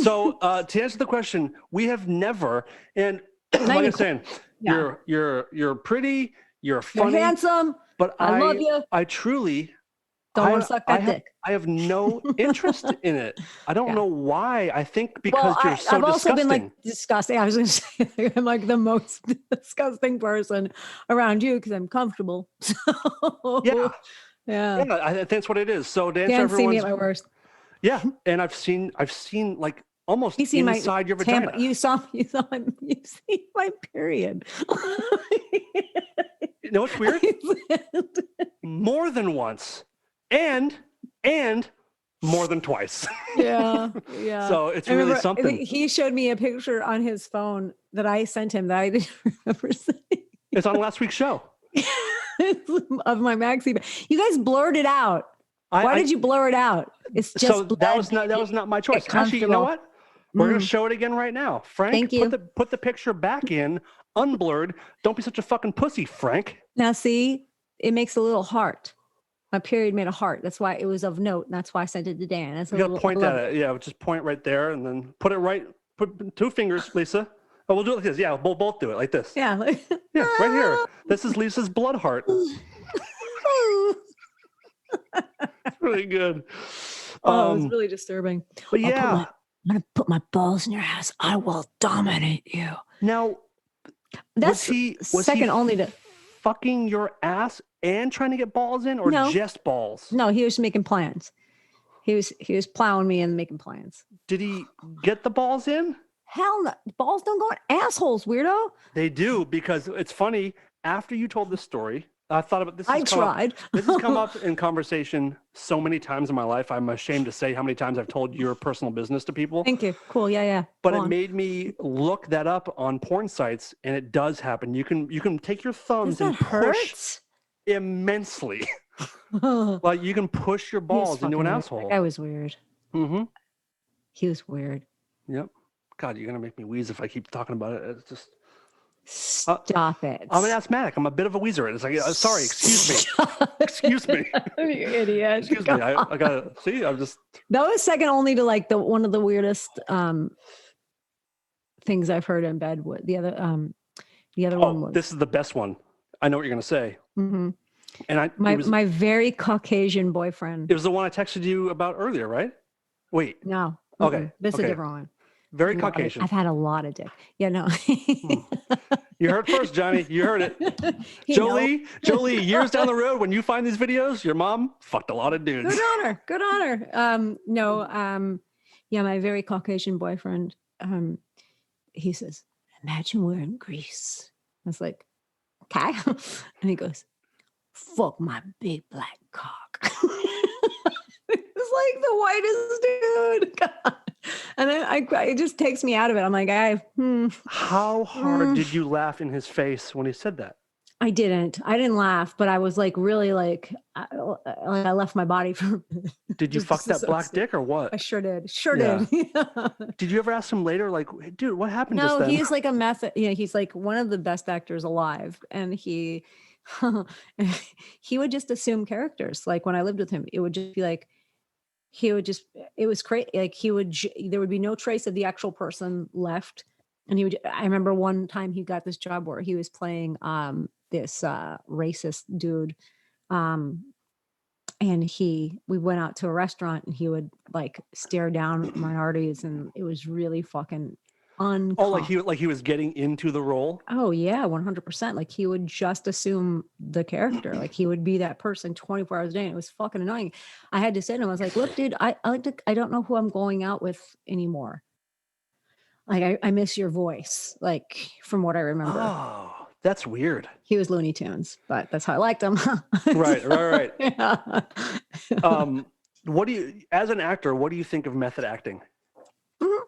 So to answer the question, we have never, and like I'm saying, you're pretty, you're funny, you're handsome, but I love you. I truly don't want to suck that dick. I have no interest in it. I don't know why. I think because you're so I've also disgusting. been like disgusting. I was going to say I'm like the most disgusting person around you because I'm comfortable. So, yeah, I think that's what it is. So to answer can't see me at everyone's, my worst. yeah, and I've seen like almost inside your vagina. You've seen my period. You know what's weird? More than once, and more than twice. Yeah. So it's really something. He showed me a picture on his phone that I sent him that I didn't remember sending. It's on last week's show. Of my maxi. You guys blurred it out. Why did you blur it out? It's just so that was not my choice. Actually, you know what? We're gonna show it again right now. Frank, thank you. Put the picture back in, unblurred. Don't be such a fucking pussy, Frank. Now see, it makes a little heart. My period made a heart. That's why it was of note. And that's why I sent it to Dan. That's you gotta point at it. Yeah, just point right there and then put it right. Put two fingers, Lisa. Oh, we'll do it like this. Yeah, we'll both do it like this. Yeah. Yeah, right here. This is Lisa's blood heart. Really good. It was really disturbing. But yeah. I'm going to put my balls in your ass. I will dominate you. Now, that's was second he only to fucking your ass and trying to get balls in, or just balls? No, he was making plans. He was plowing me and making plans. Did he get the balls in? Hell no. Balls don't go in assholes, weirdo. They do, because it's funny. After you told this story, I thought about this. This has come up in conversation so many times in my life. I'm ashamed to say how many times I've told your personal business to people. Thank you. Cool. Yeah. But it made me look that up on porn sites, and it does happen. You can take your thumbs and push immensely. Like you can push your balls into an asshole. That was weird. Mm-hmm. He was weird. Yep. God, you're gonna make me wheeze if I keep talking about it. It's just. Stop it. I'm an asthmatic. I'm a bit of a wheezer. It's like, sorry, excuse me. Excuse me. You idiot. Excuse me. I gotta see. I'm just. That was second only to like one of the weirdest things I've heard in bed. With the other one was. This is the best one. I know what you're gonna say. Mm-hmm. And my very Caucasian boyfriend. It was the one I texted you about earlier, right? Wait. No. Okay. This is a different one. Very A lot of- Caucasian. I've had a lot of dick. Yeah, no. You heard it first, Johnny. You heard it. You know. Jolie, years down the road, when you find these videos, your mom fucked a lot of dudes. Good on her. Good on her. Yeah, my very Caucasian boyfriend, he says, imagine we're in Greece. I was like, okay. And he goes, fuck my big black cock. It's like the whitest dude. God. And then it just takes me out of it. I'm like, How hard did you laugh in his face when he said that? I didn't laugh, but I was like, really like I left my body for. Did you fuck that black dick or what? I sure did. Yeah. Did. Did you ever ask him later, like, hey, dude, what happened No, just then? he's like a method. Yeah, he's like one of the best actors alive, and he would just assume characters. Like when I lived with him, it would just be like it was crazy. Like there would be no trace of the actual person left, and I remember one time he got this job where he was playing this racist dude, and we went out to a restaurant and he would like stare down minorities, and it was really fucking Oh, like he was getting into the role. Oh yeah, 100%. Like he would just assume the character. Like he would be that person 24 hours a day. And it was fucking annoying. I had to say to him, I was like, look, dude, I don't know who I'm going out with anymore. Like I miss your voice, like from what I remember. Oh, that's weird. He was Looney Tunes, but that's how I liked him. Right. Yeah. What do you, as an actor, what do you think of method acting? Mhm.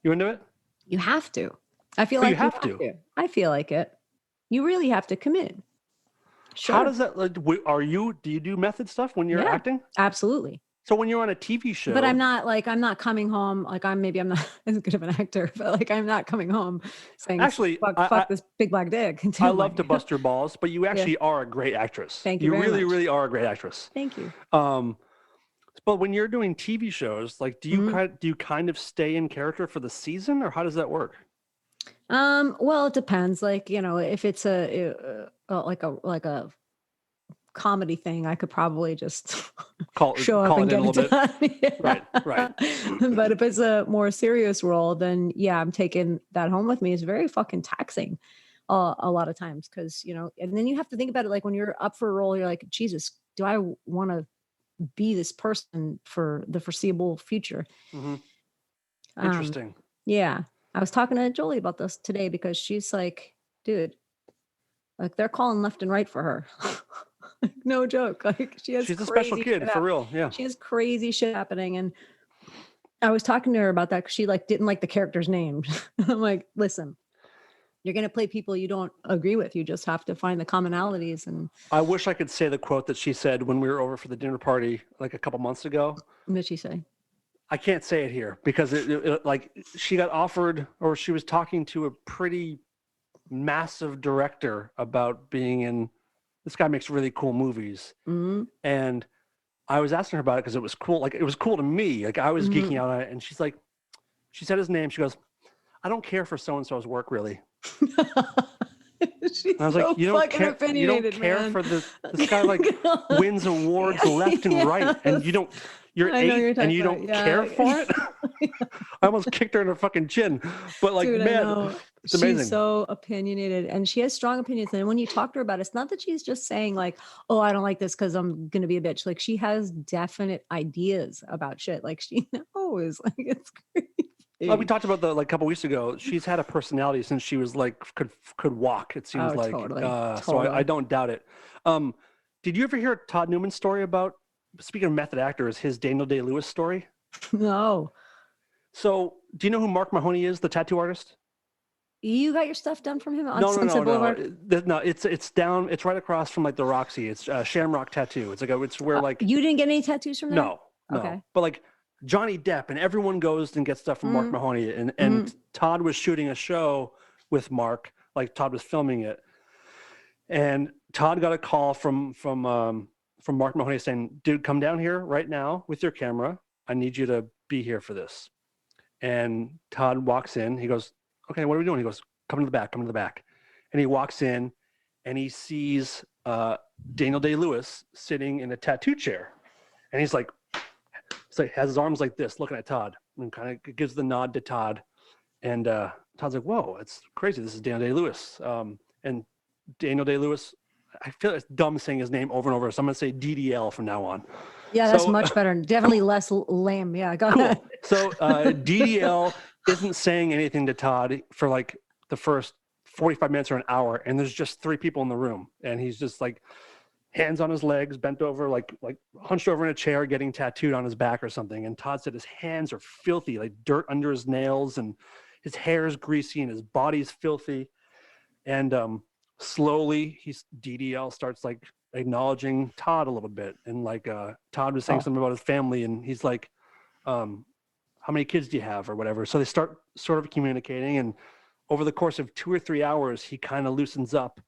You into it? You have to. I feel But like you have to. I feel like it. You really have to commit. Sure. How does that, like, do you do method stuff when you're Yeah. acting? Absolutely. So when you're on a TV show. But I'm not coming home. Like I'm not as good of an actor, but like I'm not coming home saying, Actually, fuck this big black dick. I love to bust your balls, but you actually are a great actress. Thank you very really, much. really are a great actress. Thank you. But when you're doing TV shows, like, do you kind of stay in character for the season, or how does that work? Well, it depends. Like, you know, if it's like a comedy thing, I could probably just show up and get it done. Yeah. Right. But if it's a more serious role, then yeah, I'm taking that home with me. It's very fucking taxing a lot of times because, you know, and then you have to think about it. Like when you're up for a role, you're like, Jesus, do I want to be this person for the foreseeable future? Mm-hmm. Interesting. Yeah. I was talking to Jolie about this today because she's like, dude, like they're calling left and right for her. No joke. Like she's a special kid for real. Yeah. She has crazy shit happening. And I was talking to her about that because she like didn't like the character's name. I'm like, listen, you're going to play people you don't agree with. You just have to find the commonalities. And I wish I could say the quote that she said when we were over for the dinner party like a couple months ago. What did she say? I can't say it here because it like she got offered, or she was talking to a pretty massive director about being in, this guy makes really cool movies. Mm-hmm. And I was asking her about it because it was cool. Like it was cool to me. Like I was geeking out on it. And she's like, she said his name. She goes, I don't care for so-and-so's work really. She's I was like, you don't care for this guy like wins awards left and right, and you're 8 and you don't care for it. I almost kicked her in her fucking chin, but like, dude, man, it's amazing. She's so opinionated, and she has strong opinions. And when you talk to her about it, it's not that she's just saying like, "Oh, I don't like this because I'm gonna be a bitch." Like she has definite ideas about shit. Like she knows. Like it's crazy. Well, we talked about that like a couple weeks ago. She's had a personality since she was like could walk. It seems like totally. So I don't doubt it. Did you ever hear Todd Newman's story about, speaking of method actors, his Daniel Day-Lewis story? No. So do you know who Mark Mahoney is, the tattoo artist? You got your stuff done from him on No. Boulevard? It's down. It's right across from like the Roxy. It's Shamrock Tattoo. It's where like you didn't get any tattoos from there? No. Okay. But like Johnny Depp and everyone goes and gets stuff from Mark Mahoney, and Todd was shooting a show with Mark. Like Todd was filming it, and Todd got a call from Mark Mahoney saying, "Dude, come down here right now with your camera. I need you to be here for this." And Todd walks in. He goes, "Okay, what are we doing?" He goes, Come to the back." And he walks in, and he sees Daniel Day-Lewis sitting in a tattoo chair, and he's like has his arms like this, looking at Todd. and kind of gives the nod to Todd. And Todd's like, whoa, it's crazy. This is Daniel Day-Lewis. And Daniel Day-Lewis, I feel it's dumb saying his name over and over. So I'm going to say DDL from now on. Yeah, that's much better. Definitely less lame. Yeah, go ahead. So DDL isn't saying anything to Todd for like the first 45 minutes or an hour. And there's just 3 people in the room. And he's just like hands on his legs, bent over, like hunched over in a chair, getting tattooed on his back or something. And Todd said his hands are filthy, like dirt under his nails, and his hair is greasy and his body's filthy. And slowly DDL starts like acknowledging Todd a little bit. And like Todd was saying something about his family, and he's like, how many kids do you have or whatever? So they start sort of communicating, and over the course of 2 or 3 hours, he kind of loosens up.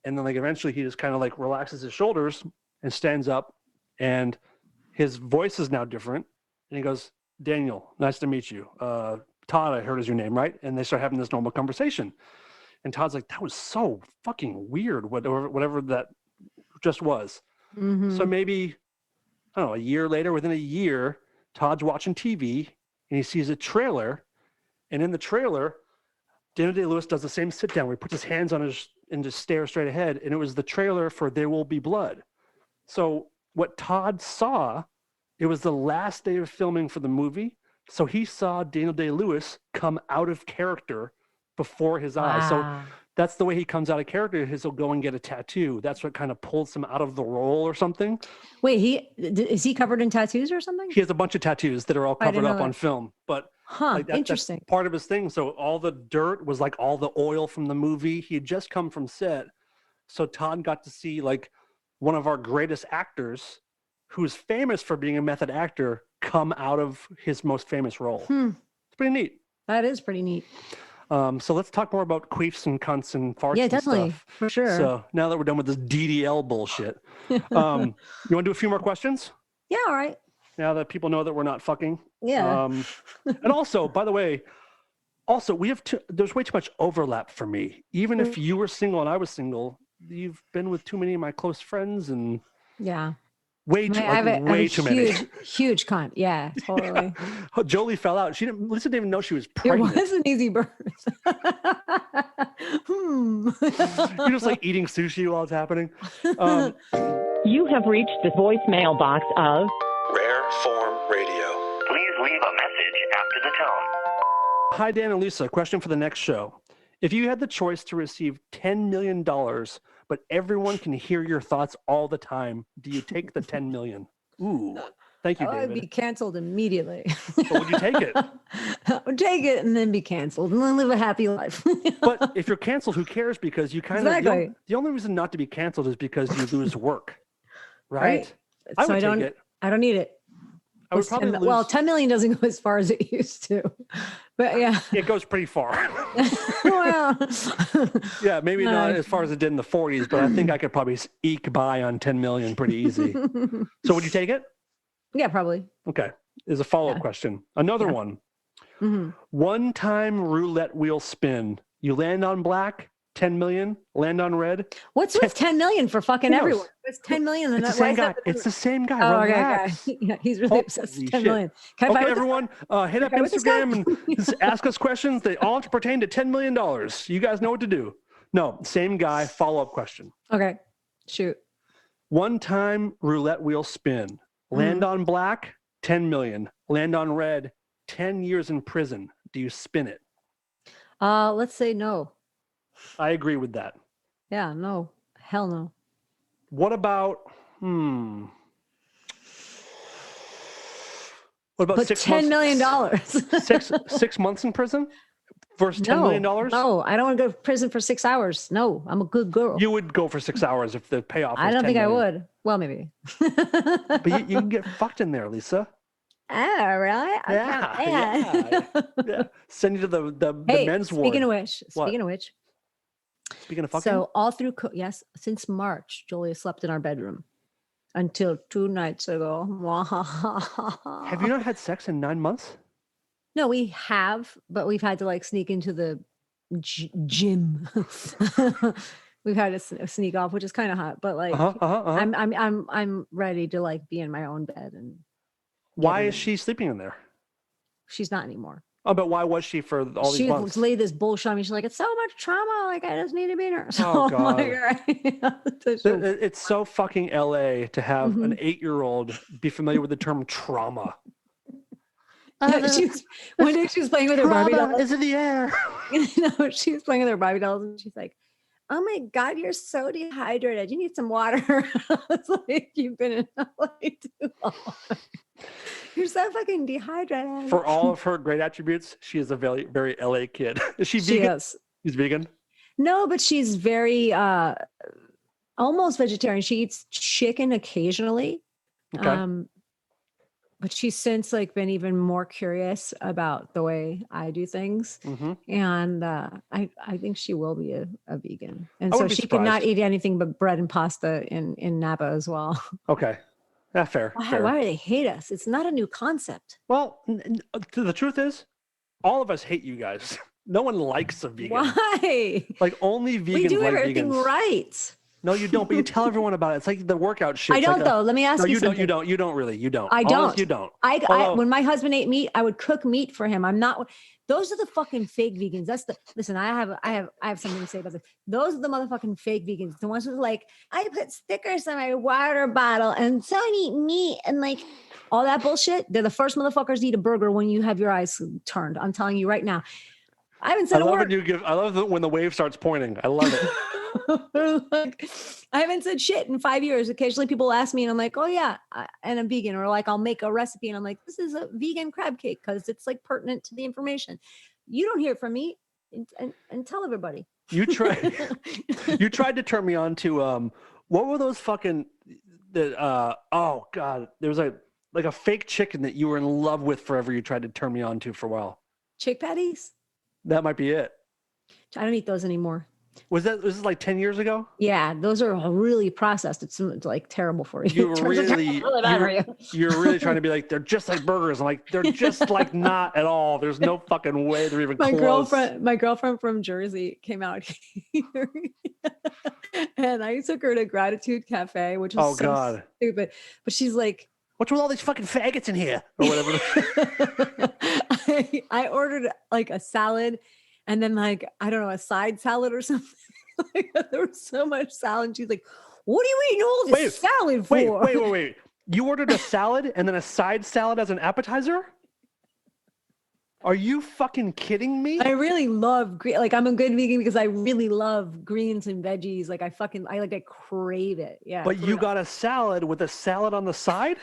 And then like eventually he just kind of like relaxes his shoulders and stands up, and his voice is now different. And he goes, Daniel, nice to meet you. Todd, I heard is your name, right? And they start having this normal conversation. And Todd's like, that was so fucking weird, whatever that just was. Mm-hmm. So maybe, I don't know, a year later, within a year, Todd's watching TV and he sees a trailer. And in the trailer, Daniel Day-Lewis does the same sit down where he puts his hands on his and just stares straight ahead. And it was the trailer for There Will Be Blood. So what Todd saw, it was the last day of filming for the movie. So he saw Daniel Day-Lewis come out of character before his eyes. So that's the way he comes out of character. He'll go and get a tattoo. That's what kind of pulls him out of the role or something. Wait, is he covered in tattoos or something? He has a bunch of tattoos that are all covered up on film. But interesting. That's part of his thing. So all the dirt was like all the oil from the movie. He had just come from set. So Todd got to see like one of our greatest actors, who's famous for being a method actor, come out of his most famous role. It's pretty neat. That is pretty neat. So let's talk more about queefs and cunts and farts. Yeah, and definitely, stuff. for sure. So now that we're done with this DDL bullshit, you want to do a few more questions? Yeah, all right. Now that people know that we're not fucking. Yeah. And also, by the way, we have there's way too much overlap for me. Even if you were single and I was single, you've been with too many of my close friends, and yeah. Way too many. Huge cunt. Yeah, totally. Jolie fell out. Lisa didn't even know she was pregnant. It was an easy birth. You're just like eating sushi while it's happening. You have reached the voicemail box of Rare Form Radio. Please leave a message after the tone. Hi, Dan and Lisa. Question for the next show. If you had the choice to receive $10 million, but everyone can hear your thoughts all the time, do you take the $10 million? Ooh, thank you, David. I'd be canceled immediately. But would you take it? I would take it and then be canceled and then live a happy life. But if you're canceled, who cares? Because you kind of, the only reason not to be canceled is because you lose work, right? I would take it. I don't need it. I would probably lose. Well, 10 million doesn't go as far as it used to, but yeah, it goes pretty far. Well, yeah, maybe not as far as it did in the 40s, but I think I could probably eke by on 10 million pretty easy. So would you take it? Yeah, probably. Okay. There's a follow-up question. Another one. Mm-hmm. One-time roulette wheel spin. You land on black, 10 million. Land on red. What's with 10 million for fucking everyone? It's 10 million. It's the same guy. It's the same guy. Oh, Relax. okay. Yeah, he's really obsessed with 10 million. Okay, everyone, hit up Instagram and just ask us questions. They all have to pertain to $10 million. You guys know what to do. No, same guy. Follow-up question. Okay, shoot. One-time roulette wheel spin. Land on black, 10 million. Land on red, 10 years in prison. Do you spin it? Let's say no. I agree with that. Yeah, no. Hell no. What about What about $6 million? 6 months in prison versus $10 million? No, I don't want to go to prison for 6 hours. No, I'm a good girl. You would go for 6 hours if the payoff was I don't think $10 million. I would. Well, maybe. But you can get fucked in there, Lisa. Oh, really? Yeah. Send you to the men's ward. Speaking of which. Speaking of fucking. So all through, yes, since March, Julia slept in our bedroom until 2 nights ago. Have you not had sex in 9 months? No, we have, but we've had to like sneak into the gym. We've had to sneak off, which is kind of hot, but like, I'm ready to like be in my own bed. And why is she sleeping in there? She's not anymore. Oh, but why was she for all these She months? laid this bullshit on me. She's like, it's so much trauma. Like, I just need to be a nurse. Oh, I'm God. like, all right. So It's so fucking LA to have an 8-year-old be familiar with the term trauma. One day she was playing with her Barbie Trauma dolls. is in the air. No, she was playing with her Barbie dolls, and she's like, "Oh my God, you're so dehydrated. You need some water." It's like, you've been in LA too long. You're so fucking dehydrated. For all of her great attributes, she is a very, very LA kid. Is she She vegan? is. She's vegan. No, but she's very almost vegetarian. She eats chicken occasionally. Okay. But she's since like been even more curious about the way I do things. Mm-hmm. And I think she will be a vegan. And I so wouldn't be she could not surprised. eat anything but bread and pasta in Napa as well. Okay. Fair. Fair. Why do they hate us? It's not a new concept. Well, the truth is, all of us hate you guys. No one likes a vegan. Why? Like only vegans We do like everything vegans. right. No, you don't. But you tell everyone about it. It's like the workout shit. I It's don't like though. Let me ask No, you you don't. something. You don't. You don't really. You don't. I don't. You don't. I Although- when my husband ate meat, I would cook meat for him. I'm not. Those are the fucking fake vegans. Listen. I have something to say about this. Those are the motherfucking fake vegans. The ones who are like, I put stickers on my water bottle and so I eat meat and like all that bullshit. They're the first motherfuckers to eat a burger when you have your eyes turned. I'm telling you right now. I haven't said a word. I love when the wave starts pointing. I love it. Like, I haven't said shit in 5 years. Occasionally people ask me and I'm like, oh yeah, and I'm vegan. Or like, I'll make a recipe and I'm like, this is a vegan crab cake because it's like pertinent to the information. You don't hear from me and tell everybody. You tried to turn me on to what were those fucking oh God, there was a fake chicken that you were in love with forever. You tried to turn me on to for a while. Chick patties? That might be it. I don't eat those anymore. Was this like 10 years ago? Yeah, those are really processed. It's like terrible for you. You were really bad for you. You're really trying to be like, they're just like burgers. I'm like, they're just like not at all. There's no fucking way they're even close. My girlfriend from Jersey came out here and I took her to Gratitude Cafe, which was so stupid. But she's like, what's with all these fucking faggots in here? Or whatever. I ordered like a salad and then like, I don't know, a side salad or something. Like, there was so much salad. And she's like, what are you eating all this salad for? Wait. You ordered a salad and then a side salad as an appetizer? Are you fucking kidding me? I really love like I'm a good vegan because I really love greens and veggies. Like I crave it. Yeah. But you got a salad with a salad on the side?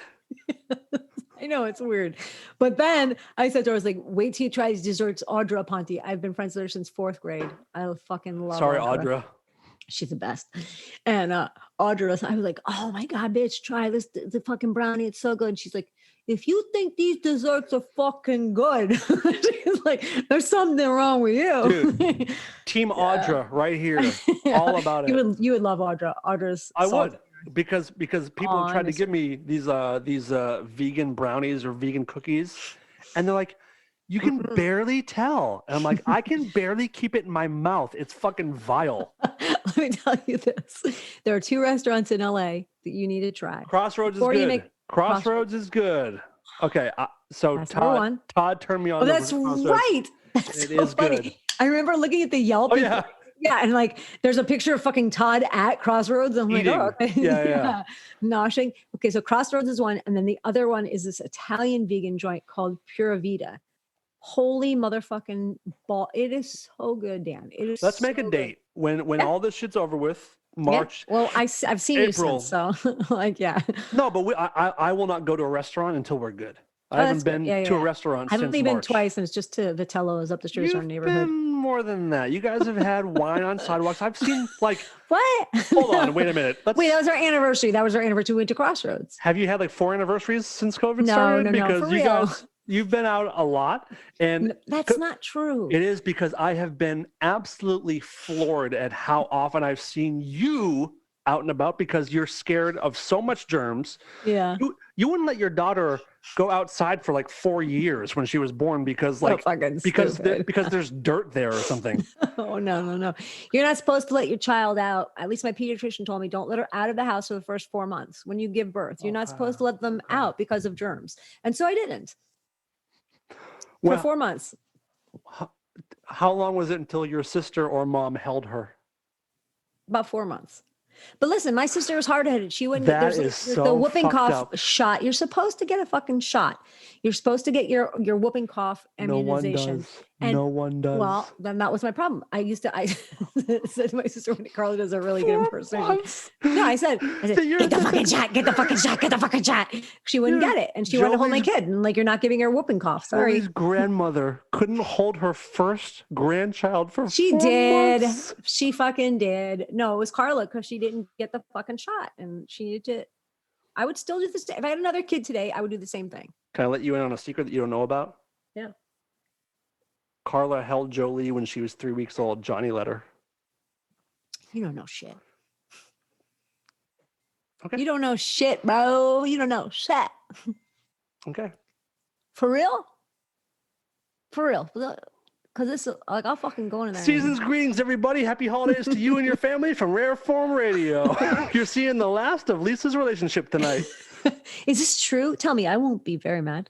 I know it's weird. But then I said to her, I was like, wait till you try these desserts, Audra Ponte. I've been friends with her since 4th grade. I fucking love Sorry, Audra. She's the best. And Audra, I was like, oh my God, bitch, try this, the fucking brownie. It's so good. And she's like, if you think these desserts are fucking good, she's like, there's something wrong with you. Dude, Team Audra right here. All about it. You would love Audra. Audra's I salty. would. Because people tried to give me these vegan brownies or vegan cookies, and they're like, you can barely tell. And I'm like, I can barely keep it in my mouth. It's fucking vile. Let me tell you this. There are 2 restaurants in LA that you need to try. Crossroads is good. Crossroads is good. Okay, so That's Todd turned me on. Oh, that's right. That's It so is funny. good. I remember looking at the Yelp. Oh, yeah. Yeah, and like there's a picture of fucking Todd at Crossroads. I'm Eating. like, oh, okay. Yeah. Noshing. Okay, so Crossroads is one, and then the other one is this Italian vegan joint called Pura Vida. Holy motherfucking ball! It is so good, Dan. It is. Let's make so a date when all this shit's over with. March. Yeah. Well, I've seen April. you since, so like, yeah. No, but I will not go to a restaurant until we're good. I haven't been to a restaurant I've since only been March. twice, and it's just to Vitello's up the street from our neighborhood. Been more than that. You guys have had wine on sidewalks. I've seen like what? Hold on, wait a minute. Wait, that was our anniversary. We went to Crossroads. Have you had like 4 anniversaries since COVID No, started? no, because for you real. guys, you've been out a lot, and That's not true. It is because I have been absolutely floored at how often I've seen you out and about because you're scared of so much germs. Yeah. You wouldn't let your daughter go outside for like 4 years when she was born because because there's dirt there or something. Oh no. You're not supposed to let your child out. At least my pediatrician told me, don't let her out of the house for the first 4 months when you give birth. You're not supposed to let them out because of germs. And so I didn't. Well, for 4 months. how long was it until your sister or mom held her? About 4 months. But listen, my sister was hard-headed. She wouldn't. That There's is the so whooping fucked cough up. shot. You're supposed to get a fucking shot. You're supposed to get your whooping cough No one immunization. does. And- No one does. Well, then that was my problem. I said to my sister when Carla does a really good 4 impersonation. months. No, I said, So you're get the the- fucking shot, get the fucking shot, get the fucking shot. She wouldn't Yeah. get it. And she wanted to hold my Joey's- kid. And like, you're not giving her whooping cough. Sorry. Joey's grandmother couldn't hold her first grandchild for She 4 did. months. She fucking did. No, it was Carla because she didn't get the fucking shot. And she needed to. I would still do this. If I had another kid today, I would do the same thing. Can I let you in on a secret that you don't know about? Yeah. Carla held Jolie when she was 3 weeks old. Johnny let her. You don't know shit. Okay. You don't know shit, bro. You don't know shit. Okay. For real? For real. Because this, like, I'll fucking go in there. Season's greetings, everybody. Happy holidays to you and your family from Rare Form Radio. You're seeing the last of Lisa's relationship tonight. Is this true? Tell me. I won't be very mad.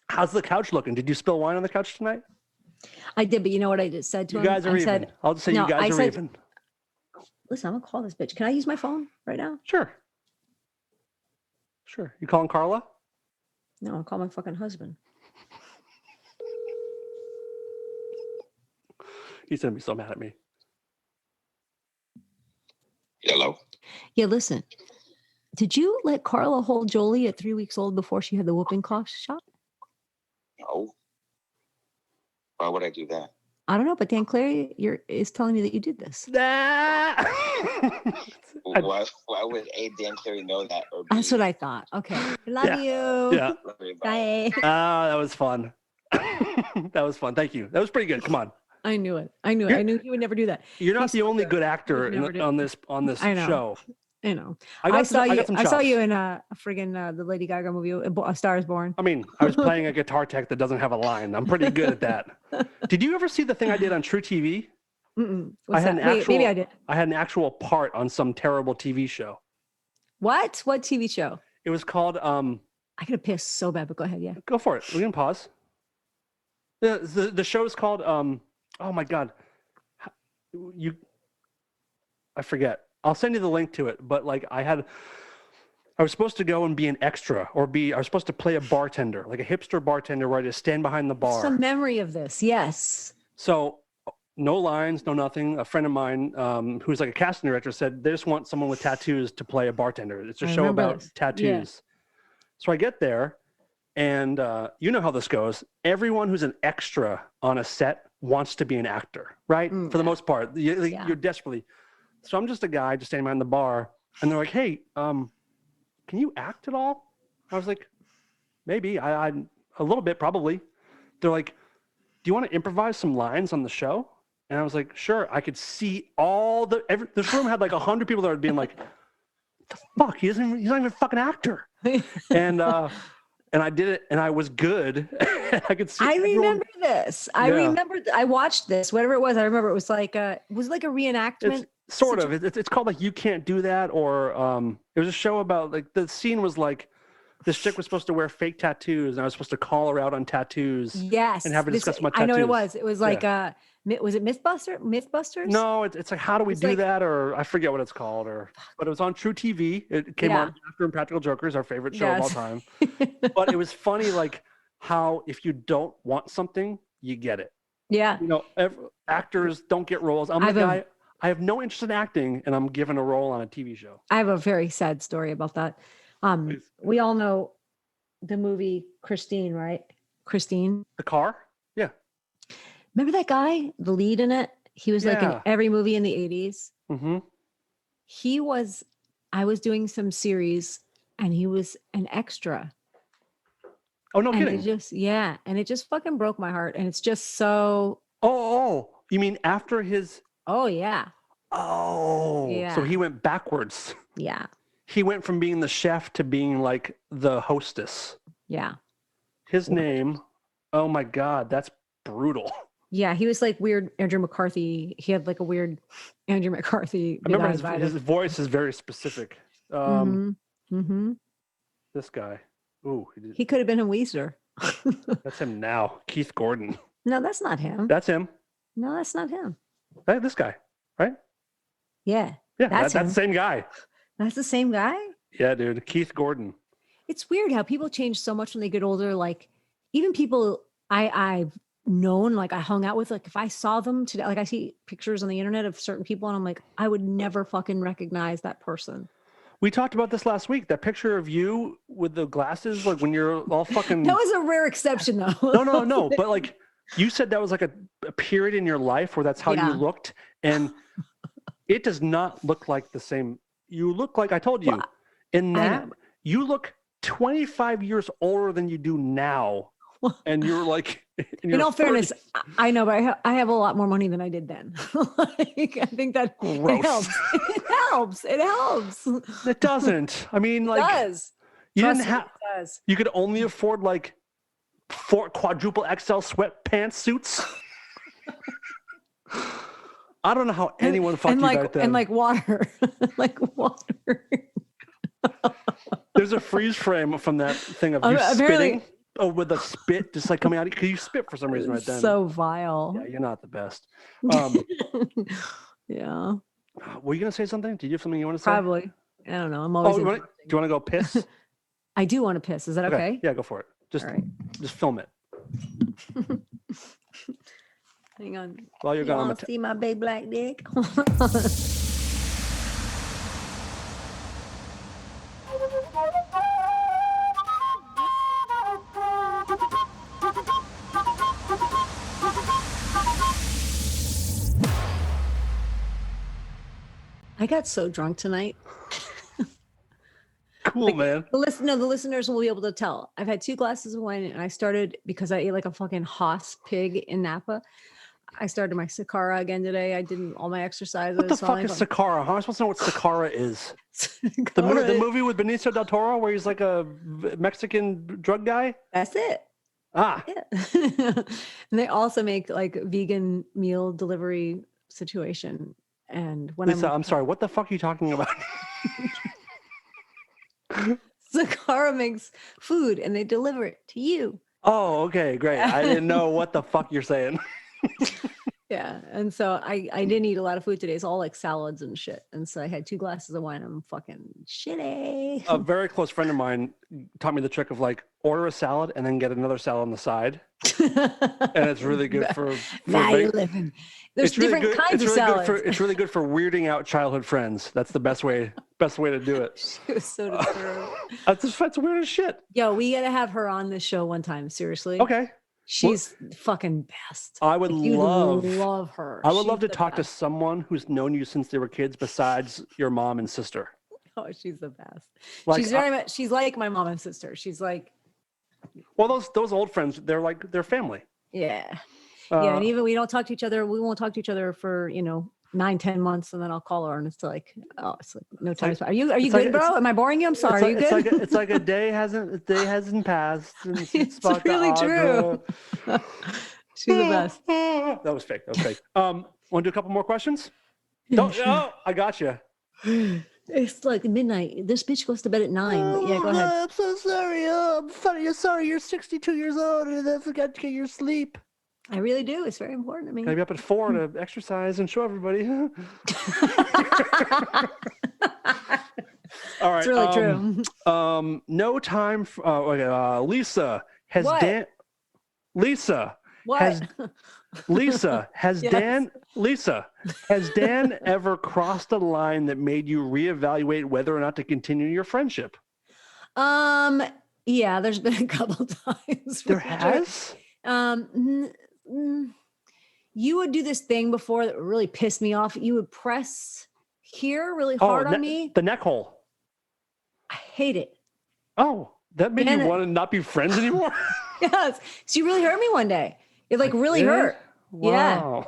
How's the couch looking? Did you spill wine on the couch tonight? I did, but you know what I just said to You him? guys are I even. said, I'll just say No, you guys I are said- even. listen, I'm going to call this bitch. Can I use my phone right now? Sure. Sure. You calling Carla? No, I'll call my fucking husband. He's going to be so mad at me. Hello. Yeah, listen. Did you let Carla hold Jolie at 3 weeks old before she had the whooping cough shot? No. Why would I do that? I don't know, but Dan Clary is telling me that you did this. Why would A. Dan Clary know that? Or B, That's what I thought. Okay. Love Yeah. you. Yeah. Larry Bond? Bye. That was fun. That was fun. Thank you. That was pretty good. Come on. I knew it. I knew it. You're- I knew he would never do that. You're not He's the so only good. good actor He'd never do- on this I know. show. I know. I got saw you. got some I saw chops. you in a friggin' the Lady Gaga movie, A Star Is Born. I mean, I was playing a guitar tech that doesn't have a line. I'm pretty good at that. Did you ever see the thing I did on True TV? Mm-mm. I What's had that? an Wait, maybe actual- I did. I had an actual part on some terrible TV show. What? What TV show? It was called I could have pissed so bad, but go ahead. Yeah. go for it. We can pause. The show is called oh my god. I forget. I'll send you the link to it, but like I was supposed to go and be an extra I was supposed to play a bartender, like a hipster bartender where I just stand behind the bar. Some memory of this. Yes. So no lines, no nothing. A friend of mine who's like a casting director said they just want someone with tattoos to play a bartender. It's a I show remember about this. tattoos. Yeah. So I get there and you know how this goes. Everyone who's an extra on a set wants to be an actor, right? For the yeah. most part, you're desperately. So I'm just a guy just standing behind the bar and they're like, hey, can you act at all? I was like, maybe. I a little bit, probably. They're like, do you want to improvise some lines on the show? And I was like, sure. I could see this room had like 100 people that were being like, the fuck? He's not even a fucking actor. And I did it and I was good. I could see I everyone- remember this. I Yeah. remember. I watched this. Whatever it was, I remember it was like a reenactment. It's sort of. It's called like You Can't Do That, or it was a show about like the scene was like this chick was supposed to wear fake tattoos and I was supposed to call her out on tattoos. Yes. and have her discuss my I know what it tattoos. was. It was like was it Mythbusters? No, it's like how do we It's do like- that, or I forget what it's called, but it was on True TV. It came Yeah. on after Impractical Jokers, our favorite show of all Yes. time. But it was funny, like how if you don't want something, you get it. Yeah. You know, actors don't get roles. I'm the guy. I have no interest in acting, and I'm given a role on a TV show. I have a very sad story about that. Please. We all know the movie Christine, right? Christine. The car? Yeah. Remember that guy, the lead in it? He was like in Yeah. every movie in the 80s. Mm-hmm. I was doing some series and he was an extra. Oh, no And kidding. it just fucking broke my heart. And it's just so, Oh, you mean after his? oh yeah. Oh, Yeah. so he went backwards. Yeah. He went from being the chef to being like the hostess. Yeah. His name, oh my God, that's brutal. Yeah. He was like weird Andrew McCarthy. He had like a weird Andrew McCarthy. I remember big-eyed his vibe. voice is very specific. Mhm. Mhm. This guy. Ooh, He could have been a Weezer. That's him now. Keith Gordon. No, that's not him. That's him. No, that's not him. Hey, this guy, right? Yeah. Yeah, That's that's him. the same guy. That's the same guy? Yeah, dude. Keith Gordon. It's weird how people change so much when they get older. Like even people I've known, like I hung out with, like if I saw them today, like I see pictures on the internet of certain people and I'm like, I would never fucking recognize that person. We talked about this last week. That picture of you with the glasses, like when you're all fucking. That was a rare exception though. No. But like you said, that was like a period in your life where that's how Yeah. you looked. And it does not look like the same. You look like I told you Well, in I that know. you look 25 years older than you do now. And you're like, In all fairness, I know, but I have a lot more money than I did then. Like, I think that Gross. it helps. It helps. It helps. It doesn't. I mean, It like does. you Trust didn't me, have. it does. You could only afford like 4 quadruple XL sweatpants suits. I don't know how anyone fucked and you like back then. and like water, like water. There's a freeze frame from that thing of you Apparently- spitting. Oh, with the spit just like coming out because you spit for some reason right then. So vile. Yeah, you're not the best. Yeah, Were you gonna say something? Did you have something you want to say? probably. I don't know. I'm Oh, always. do you want to go piss? I do want to piss. Is that okay? Yeah, go for it. Just, All right. just film it Hang on. while you're You gone. want to see my big black dick? I got so drunk tonight. Cool, man. The listeners will be able to tell. I've had 2 glasses of wine, and I started because I ate like a fucking hoss pig in Napa. I started my Sakara again today. I did all my exercises. What the so fuck I'm is like, Sakara? How am I supposed to know what Sakara is? The Sakara- movie with Benicio del Toro where he's like a Mexican drug guy? That's it. Ah, Yeah. And they also make like vegan meal delivery situation. And when Lisa, I'm sorry. What the fuck are you talking about? Sakara makes food and they deliver it to you. Oh, okay, great. I didn't know what the fuck you're saying. Yeah. And so I didn't eat a lot of food today. It's all like salads and shit. And so I had 2 glasses of wine. I'm fucking shitty. A very close friend of mine taught me the trick of like order a salad and then get another salad on the side, and it's really good for Now you're make- living. There's it's really different good. kinds It's of really salads. good for it's really good for weirding out childhood friends. That's the best way to do it. She was so disturbed. That's weird as shit. Yo, we gotta have her on this show one time. Seriously. Okay, She's fucking best. I would Like, you'd love her. I would She's love to the talk to best. someone who's known you since they were kids besides your mom and sister. Oh, she's the best. Like, She's very much. She's like my mom and sister. She's like, Well, those old friends, they're family. yeah, yeah. And Uh, even we don't talk to each other. We won't talk to each other for 9-10 months, and then I'll call her, and it's like, oh, it's like no time. Are you it's good, like- bro? Am I boring you? I'm sorry. Are you good? It's like a day hasn't passed. Since It's about the really true. Audra. She's the best. That was fake. Want to do a couple more questions? Yeah, Don't, sure. Oh, I got you. It's like midnight. This bitch goes to bed at 9. But yeah, go ahead. I'm so sorry. I'm sorry. You're 62 years old and I forgot to get your sleep. I really do. It's very important to me. Gotta be up at 4 to exercise and show everybody. All right. It's really true. No time. Okay. Lisa has What? Dan. Lisa What? has Lisa has Yes. Dan. Lisa has Dan ever crossed a line that made you reevaluate whether or not to continue your friendship? Yeah, there's been a couple times. There for sure. has. You would do this thing before that really pissed me off. You would press here really hard on me. The neck hole. I hate it. Oh, that made And you it- want to not be friends anymore? Yes. So you really hurt me one day. It like really did? hurt. Wow.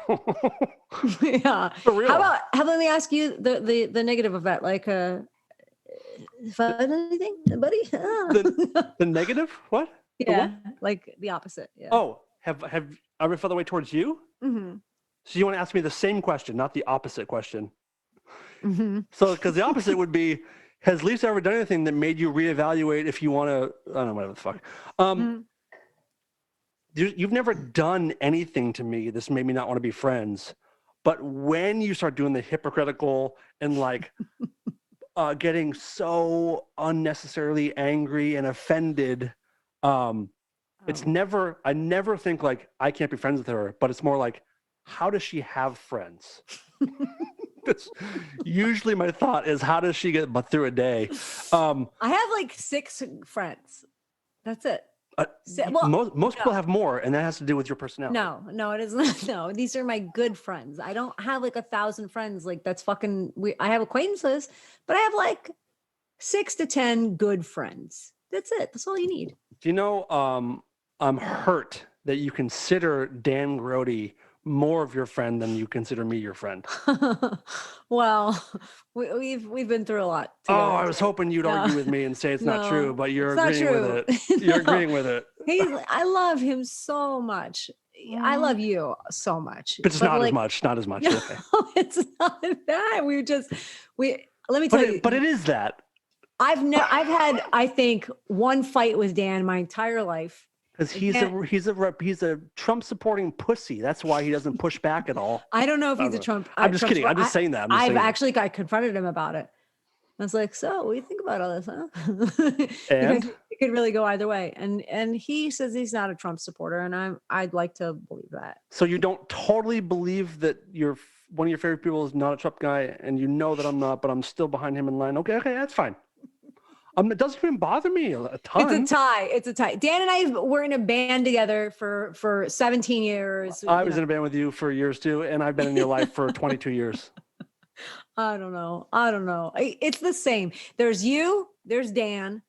Yeah. For real. How let me ask you the negative of that? Like if I did anything, buddy? the negative? What? The yeah. what? Like the opposite. Yeah. Oh, have I ever felt the way towards you? Mm-hmm. So you want to ask me the same question, not the opposite question. Mm-hmm. So, because the opposite would be, has Lisa ever done anything that made you reevaluate if you want to? I don't know, whatever the fuck. you've never done anything to me. This made me not want to be friends. But when you start doing the hypocritical and like getting so unnecessarily angry and offended, it's never, I never think like I can't be friends with her, but it's more like, how does she have friends? That's usually my thought is, how does she get through a day? I have like 6 friends. That's it. Most people have more, and that has to do with your personality. No, it is not. No, these are my good friends. I don't have like 1,000 friends. Like that's fucking. I have acquaintances, but I have like 6 to 10 good friends. That's it. That's all you need. Do you know? I'm hurt that you consider Dan Grody more of your friend than you consider me your friend. Well, we've been through a lot together. Oh, I was hoping you'd argue with me and say it's not true, but you're it's agreeing with it. You're agreeing with it. I love him so much. I love you so much. But it's not like, as much. Not as much. No, okay. It's not that. Let me tell you. But it is that. I've had, I think, one fight with Dan my entire life. Because he's a Trump supporting pussy. That's why he doesn't push back at all. I don't know if he's a Trump. I'm just kidding. I'm just saying that. I confronted him about it. I was like, so what do you think about all this, huh? And it could really go either way. And he says he's not a Trump supporter, and I'd like to believe that. So you don't totally believe that one of your favorite people is not a Trump guy, and you know that I'm not, but I'm still behind him in line. Okay, that's fine. It doesn't even bother me a ton. It's a tie. Dan and I were in a band together for 17 years. I was in a band with you for years too, and I've been in your life for 22 years. I don't know. It's the same. There's you, there's Dan,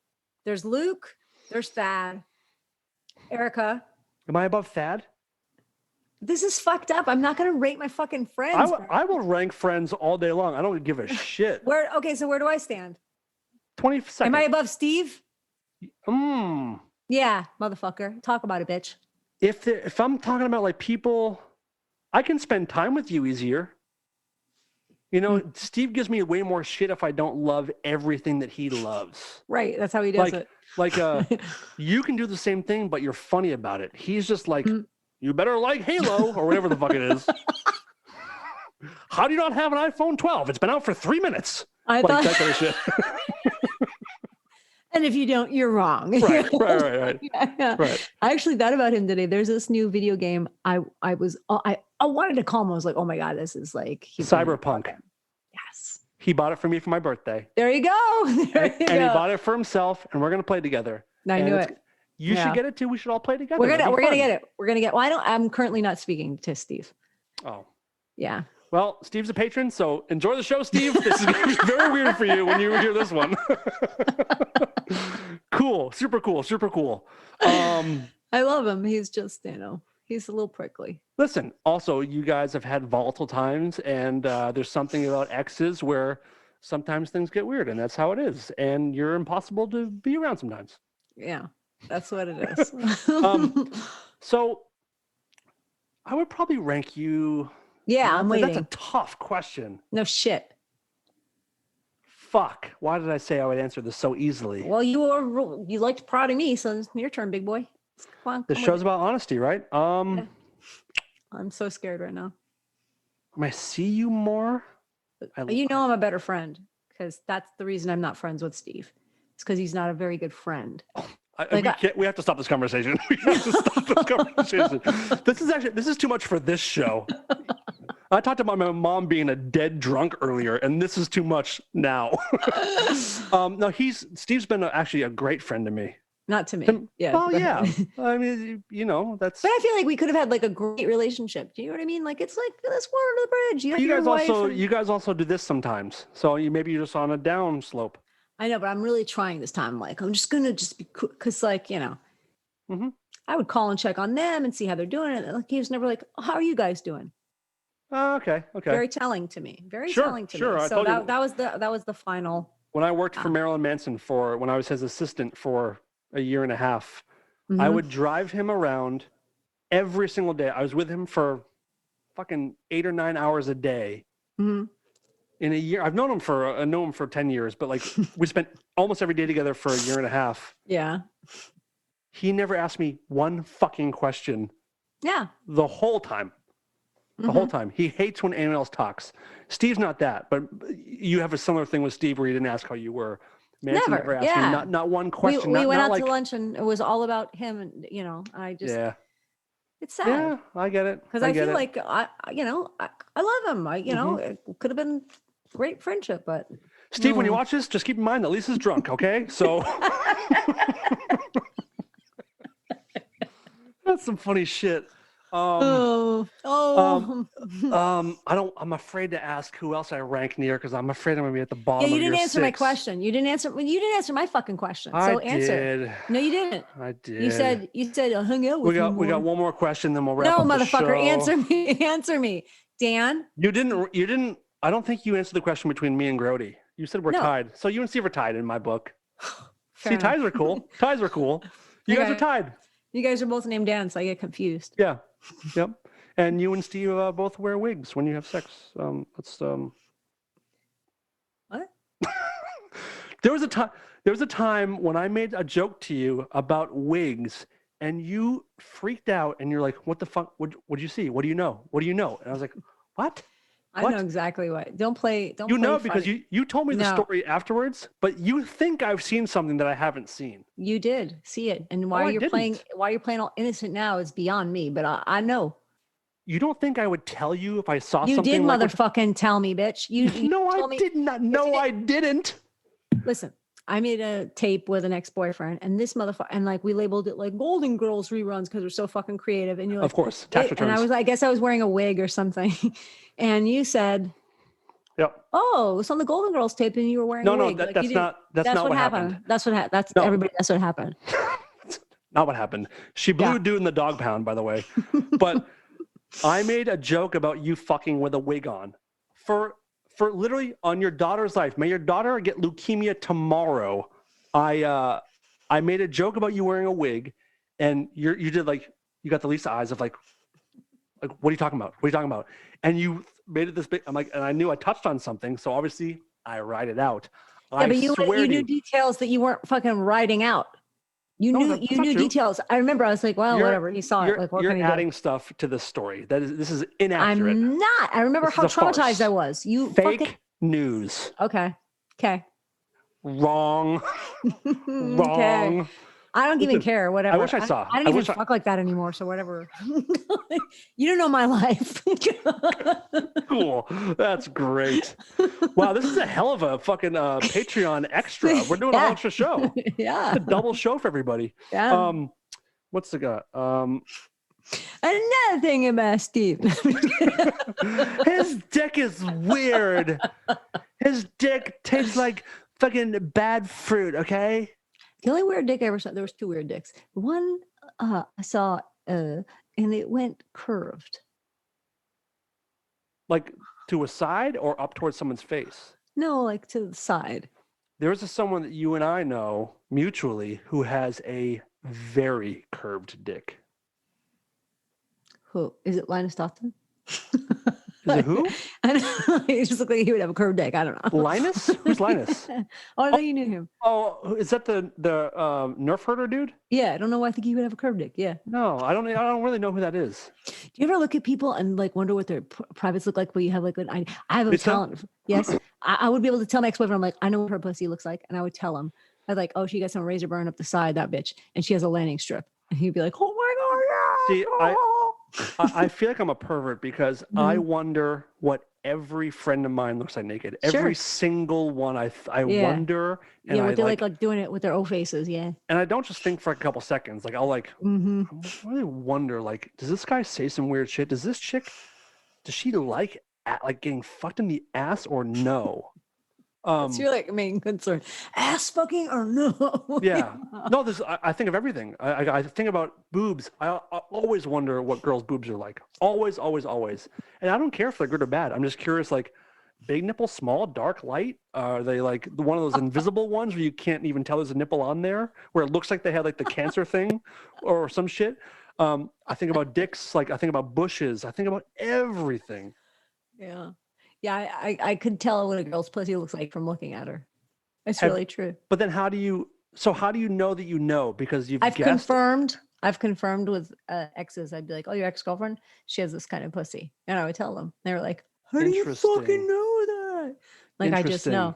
there's Luke, there's Thad, Erica. Am I above Thad? This is fucked up. I'm not going to rate my fucking friends. I will rank friends all day long. I don't give a shit. So where do I stand? 22nd. Am I above Steve? Yeah, motherfucker. Talk about it, bitch. If I'm talking about like people, I can spend time with you easier. You know, Steve gives me way more shit if I don't love everything that he loves. Right. That's how he does it. Like, you can do the same thing, but you're funny about it. He's just like, you better like Halo or whatever the fuck it is. How do you not have an iPhone 12? It's been out for 3 minutes. That kind of shit. And if you don't, you're wrong. Right. Yeah. Right. I actually thought about him today. There's this new video game. I wanted to call him. I was like, oh my God, this is like Cyberpunk. Yes. He bought it for me for my birthday. There you go. And he bought it for himself, and we're gonna play together. I knew it. You should get it too. We should all play together. We're gonna get it. Well, I'm currently not speaking to Steve. Oh. Yeah. Well, Steve's a patron, so enjoy the show, Steve. This is going to be very weird for you when you hear this one. Cool. Super cool. I love him. He's just, he's a little prickly. Listen, also, you guys have had volatile times, and there's something about exes where sometimes things get weird, and that's how it is. And you're impossible to be around sometimes. Yeah, that's what it is. So I would probably rank you... Yeah, I'm waiting. That's a tough question. No shit. Fuck. Why did I say I would answer this so easily? Well, you liked prodding me, so it's your turn, big boy. Come on. The show's about honesty, right? Yeah. I'm so scared right now. Am I see you more? I'm a better friend, because that's the reason I'm not friends with Steve. It's because he's not a very good friend. We have to stop this conversation. We have to stop this conversation. This is too much for this show. I talked about my mom being a dead drunk earlier, and this is too much now. No, Steve's been actually a great friend to me. Not to me. Yeah. Well, yeah. I mean, that's. But I feel like we could have had like a great relationship. Do you know what I mean? Like it's like this water to the bridge. You guys also do this sometimes. So maybe you're just on a down slope. I know, but I'm really trying this time. Like I'm just gonna be cool, because I would call and check on them and see how they're doing. And like he was never like, oh, "How are you guys doing?" Okay. Very telling to me. Telling to me. So that was the final. When I worked for Marilyn Manson when I was his assistant for a year and a half, I would drive him around every single day. I was with him for fucking 8 or 9 hours a day. Mm-hmm. In a year, I've known him for 10 years, but like we spent almost every day together for a year and a half. Yeah. he never asked me one fucking question Yeah. the whole time. The whole time. He hates when anyone else talks. Steve's not that, but you have a similar thing with Steve where he didn't ask how you were. Manson never asked me not one question. We not, went not out like, to lunch and it was all about him, and I just it's sad. Yeah, I get it. Because I feel like I love him. It could have been great friendship, but Steve, when you watch this, just keep in mind that Lisa's drunk, okay? So that's some funny shit. I'm afraid to ask who else I rank near because I'm afraid I'm gonna be at the bottom. Yeah, you of didn't your answer my 6. question. You didn't answer my fucking question. So I answer. did. No, you didn't. I did. You said I hung out with we got one more question, then we'll wrap up the show. No, motherfucker, answer me. Answer me, Dan. You didn't. I don't think you answered the question between me and Grody. You said we're tied, so you and Steve are tied in my book. See, ties are cool. Ties are cool. You guys are tied. You guys are both named Dan, so I get confused. Yeah. Yep. And you and Steve both wear wigs when you have sex. What? There was a time when I made a joke to you about wigs, and you freaked out, and you're like, "What the fuck? What'd you see? What do you know? What do you know?" And I was like, "What?" I know exactly what. Don't play. Because you told me the story afterwards, but you think I've seen something that I haven't seen. You did see it, and why you're playing all innocent now is beyond me. But I know. You don't think I would tell you if I saw you something? You did, motherfucking tell me, bitch. You no, I did not. No, I didn't. Listen, I made a tape with an ex-boyfriend, and this motherfucker, and like we labeled it like Golden Girls reruns because we're so fucking creative. And you're like, of course, tax returns. And I guess I was wearing a wig or something, and you said, "Yep." Oh, it's on the Golden Girls tape, and you were wearing a wig. That's not what happened. That's what happened. That's everybody. That's what happened. Not what happened. She blew a dude in the dog pound, by the way, but. I made a joke about you fucking with a wig on for literally on your daughter's life. May your daughter get leukemia tomorrow. I made a joke about you wearing a wig, and you did like you got the Lisa eyes of like what are you talking about? What are you talking about? And you made it this big. I'm like, and I knew I touched on something, so obviously I write it out. Yeah, but you knew details that you weren't fucking writing out. You knew details. I remember I was like, well, whatever. He saw it. Like, what can he do? You're adding stuff to the story. This is inaccurate. I'm not. I remember how traumatized I was. You fake news. Okay. Wrong. Wrong. Okay. I don't even care. Whatever. I wish I saw. I don't even fuck like that anymore. So whatever. You don't know my life. Cool. That's great. Wow, this is a hell of a fuking Patreon extra. We're doing a whole extra show. Yeah. It's a double show for everybody. Yeah. What's the guy? Another thing about Steve. His dick is weird. His dick tastes like fucking bad fruit. Okay. The only weird dick I ever saw, there was 2 weird dicks. One I saw, and it went curved. Like to a side or up towards someone's face? No, like to the side. There's someone that you and I know mutually who has a very curved dick. Who? Is it Linus Dotson? Is it who? I don't know. He just looked like he would have a curved dick. I don't know. Linus? Who's Linus? I thought you knew him. Oh, is that the Nerf herder dude? Yeah, I don't know why I think he would have a curved dick. Yeah. No, I don't really know who that is. Do you ever look at people and like wonder what their privates look like? Where you have like I have a talent. Yes, I would be able to tell my ex-boyfriend. I'm like, I know what her pussy looks like, and I would tell him. I'd like, oh, she got some razor burn up the side, that bitch, and she has a landing strip, and he'd be like, oh my god, yeah. See, I feel like I'm a pervert because I wonder what every friend of mine looks like naked. Every single one. I wonder. And what they like doing it with their O faces. Yeah. And I don't just think for a couple seconds. Like I'll like I really wonder. Like, does this guy say some weird shit? Does this chick? Does she like getting fucked in the ass or no? That's your like main concern. Ass fucking or no? Yeah. No, I think of everything. I think about boobs. I always wonder what girls' boobs are like. Always, always, always. And I don't care if they're good or bad. I'm just curious, like, big nipple, small, dark, light? Are they like one of those invisible ones where you can't even tell there's a nipple on there? Where it looks like they had like the cancer thing or some shit? I think about dicks. Like, I think about bushes. I think about everything. Yeah. Yeah, I could tell what a girl's pussy looks like from looking at her. It's really true. But then how do you So how do you know that you know? Because you've I've guessed. confirmed with exes. I'd be like, "Oh, your ex-girlfriend, she has this kind of pussy," and I would tell them. They were like, "How do you fucking Interesting. know that?" Like I just know.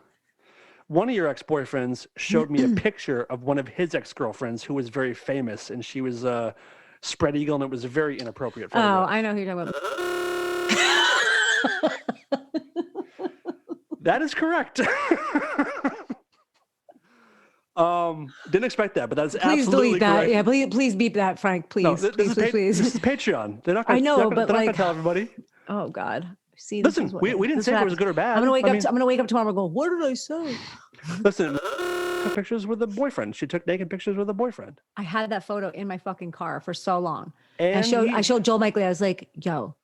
One of your ex-boyfriends showed me a picture of one of his ex-girlfriends who was very famous, and she was spread eagle, and it was a very inappropriate Oh, photograph. I know who you're talking about. That is correct. Didn't expect that, but that's Please absolutely delete that. correct. Yeah, please beep that, Frank. Please, No, please, please. This is Patreon. They're not gonna, I know, they're not but gonna like, tell everybody. Oh God. See, Listen, this is we didn't this say is if what it was good or bad. I'm gonna wake I up. mean, I'm gonna wake up tomorrow and go, what did I say? Listen, took pictures with a boyfriend. She took naked pictures with a boyfriend. I had that photo in my fucking car for so long. And I showed Joel Michael. I was like, yo,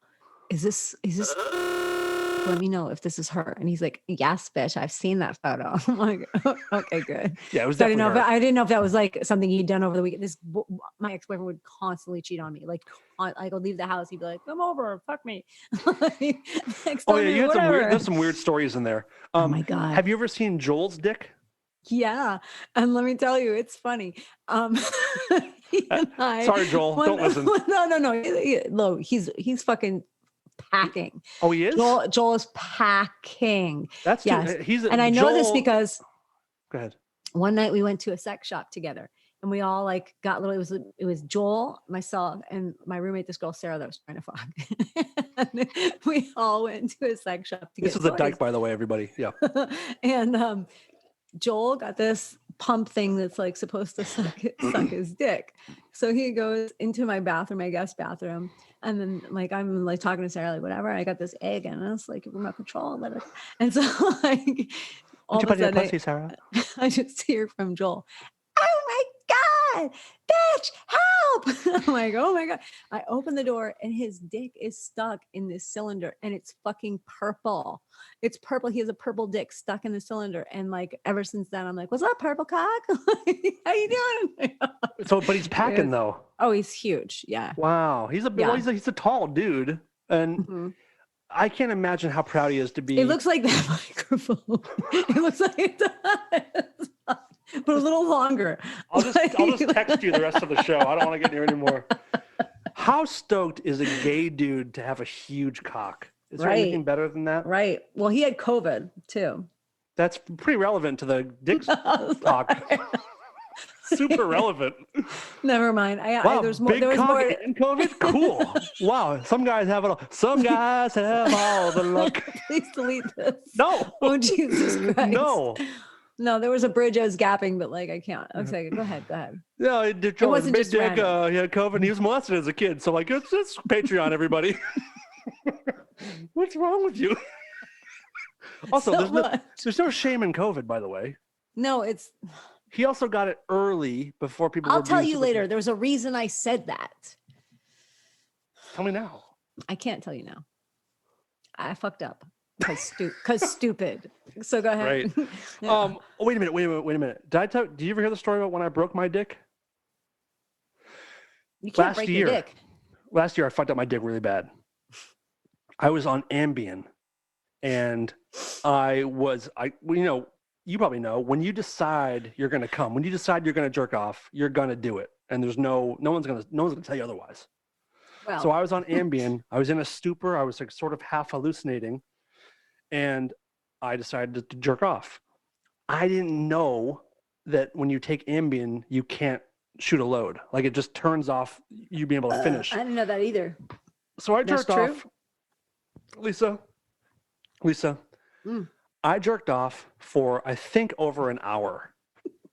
is this let me know if this is her. And he's like, yes, bitch, I've seen that photo. I'm like, okay, good. Yeah, it was So I definitely didn't know her. I didn't know if that was like something he'd done over the weekend. My ex-boyfriend would constantly cheat on me. Like I would leave the house, he'd be like, come over, fuck me. Oh yeah, you had there's some weird stories in there. Oh my God. Have you ever seen Joel's dick? Yeah. And let me tell you, it's funny. He and Sorry, Joel, don't listen. No, he's fucking packing. Oh, he is? Joel is packing. That's yes. He's and I know this because go ahead. One night we went to a sex shop together and we all like got little, it was Joel, myself, and my roommate, this girl, Sarah, that was trying to fuck. And we all went to a sex shop to This get was a toys. dyke, by the way, everybody. Yeah. And Joel got this pump thing that's like supposed to suck his dick. So he goes into my bathroom, my guest bathroom, and then like I'm like talking to Sarah, like whatever. I got this egg and it's like remote control, and so like all of a sudden, pussy, Sarah? I just hear from Joel, "Oh my God, bitch, help!" I'm like, "Oh my God!" I open the door and his dick is stuck in this cylinder, and it's fucking purple. It's purple. He has a purple dick stuck in the cylinder, and like ever since then, I'm like, "What's up, purple cock? How you doing?" So, but he's packing though. Oh, he's huge. Yeah. Wow, he's a tall dude, and I can't imagine how proud he is to be. It looks like that microphone. It looks like it does, but a little longer. I'll just text you the rest of the show. I don't want to get near anymore. How stoked is a gay dude to have a huge cock? Is there anything better than that? Right. Well, he had COVID too. That's pretty relevant to the dick cock. Super relevant. Never mind. Wow, there's more. big There was cock more. and COVID. Cool. Wow. Some guys have it all. Some guys have all the luck. Please delete this. No. Oh Jesus Christ. No, there was a bridge I was gapping, but like I can't. Okay, go ahead. No, it wasn't just dick. random. He had COVID and he was molested as a kid. So like, it's Patreon, everybody. What's wrong with you? Also, there's no shame in COVID, by the way. No, it's. He also got it early before people. I'll tell you later. There was a reason I said that. Tell me now. I can't tell you now. I fucked up because stupid. So go ahead. Right. Yeah. Wait a minute. Did you ever hear the story about when I broke my dick? You can't break your dick. Last year, I fucked up my dick really bad. I was on Ambien, and you probably know, when you decide you're going to come, when you decide you're going to jerk off, you're going to do it. And there's no one's going to tell you otherwise. Well. So I was on Ambien. I was in a stupor. I was like sort of half hallucinating. And I decided to jerk off. I didn't know that when you take Ambien, you can't shoot a load. Like it just turns off you being able to finish. I didn't know that either. So I jerked off. Lisa. I jerked off for, I think, over an hour.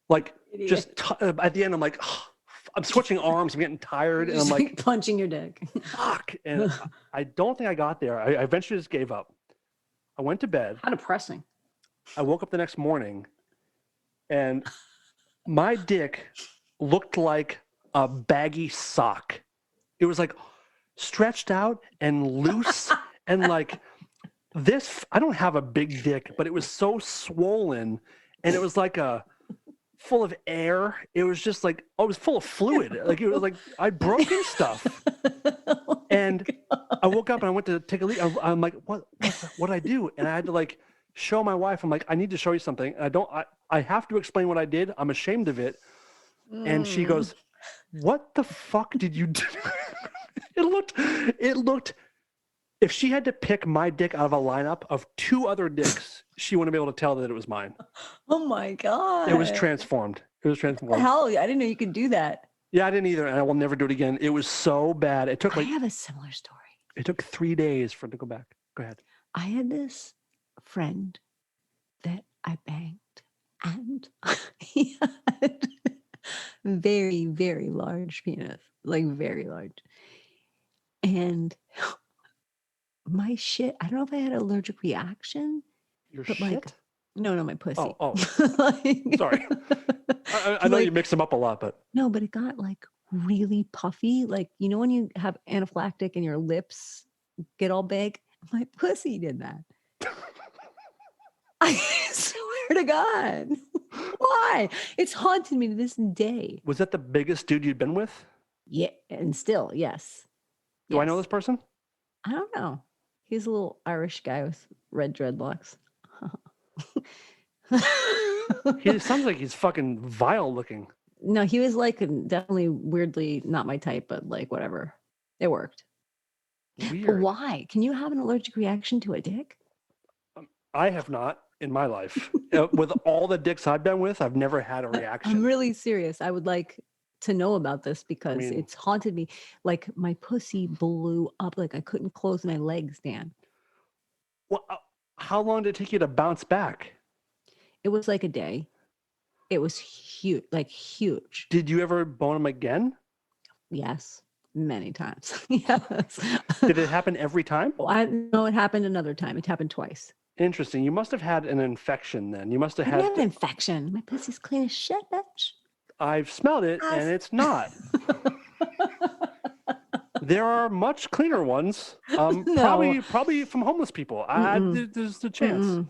Like, just at the end, I'm like, I'm switching arms. I'm getting tired. And I'm like, punching your dick. Fuck. And I don't think I got there. I eventually just gave up. I went to bed. How depressing. I woke up the next morning and my dick looked like a baggy sock. It was like stretched out and loose and like this. I don't have a big dick, but it was so swollen and it was like full of air. It was just like, it was full of fluid. Like it was like I'd broken stuff. And I woke up and I went to take a leak. I'm like, what did I do? And I had to like show my wife. I'm like, I need to show you something. I have to explain what I did. I'm ashamed of it. And she goes, what the fuck did you do? It looked, if she had to pick my dick out of a lineup of 2 other dicks, she wouldn't be able to tell that it was mine. Oh my God. It was transformed. What the hell? I didn't know you could do that. Yeah, I didn't either. And I will never do it again. It was so bad. It took I have a similar story. It took 3 days for it to go back. Go ahead. I had this friend that I banged, and he had very, very large penis, like very large. And my shit, I don't know if I had an allergic reaction. Your but shit? like, no, my pussy. Oh. Like, Sorry. I know like, you mix them up a lot, but no, but it got like really puffy. Like, you know, when you have anaphylactic and your lips get all big? My pussy did that. I swear to God. Why? It's haunted me to this day. was that the biggest dude you'd been with? Yeah, and still, yes. Do I know Yes. this person? I don't know. He's a little Irish guy with red dreadlocks. He sounds like he's fucking vile looking. No, he was like definitely weirdly not my type, but like whatever. It worked. But Weird. why? Can you have an allergic reaction to a dick? I have not in my life. With all the dicks I've been with, I've never had a reaction. I'm really serious. I would like to know about this because mean- it's haunted me. Like my pussy blew up. Like I couldn't close my legs, Dan. Well, how long did it take you to bounce back? It was like a day. It was huge, like huge. Did you ever bone him again? Yes, many times. Yes. Did it happen every time? Well, I know it happened another time. It happened twice. Interesting. You must have had an infection then. You must have I didn't had. have an infection. My pussy's clean as shit, bitch. I've smelled it and it's not. There are much cleaner ones. No. Probably from homeless people. There's the chance.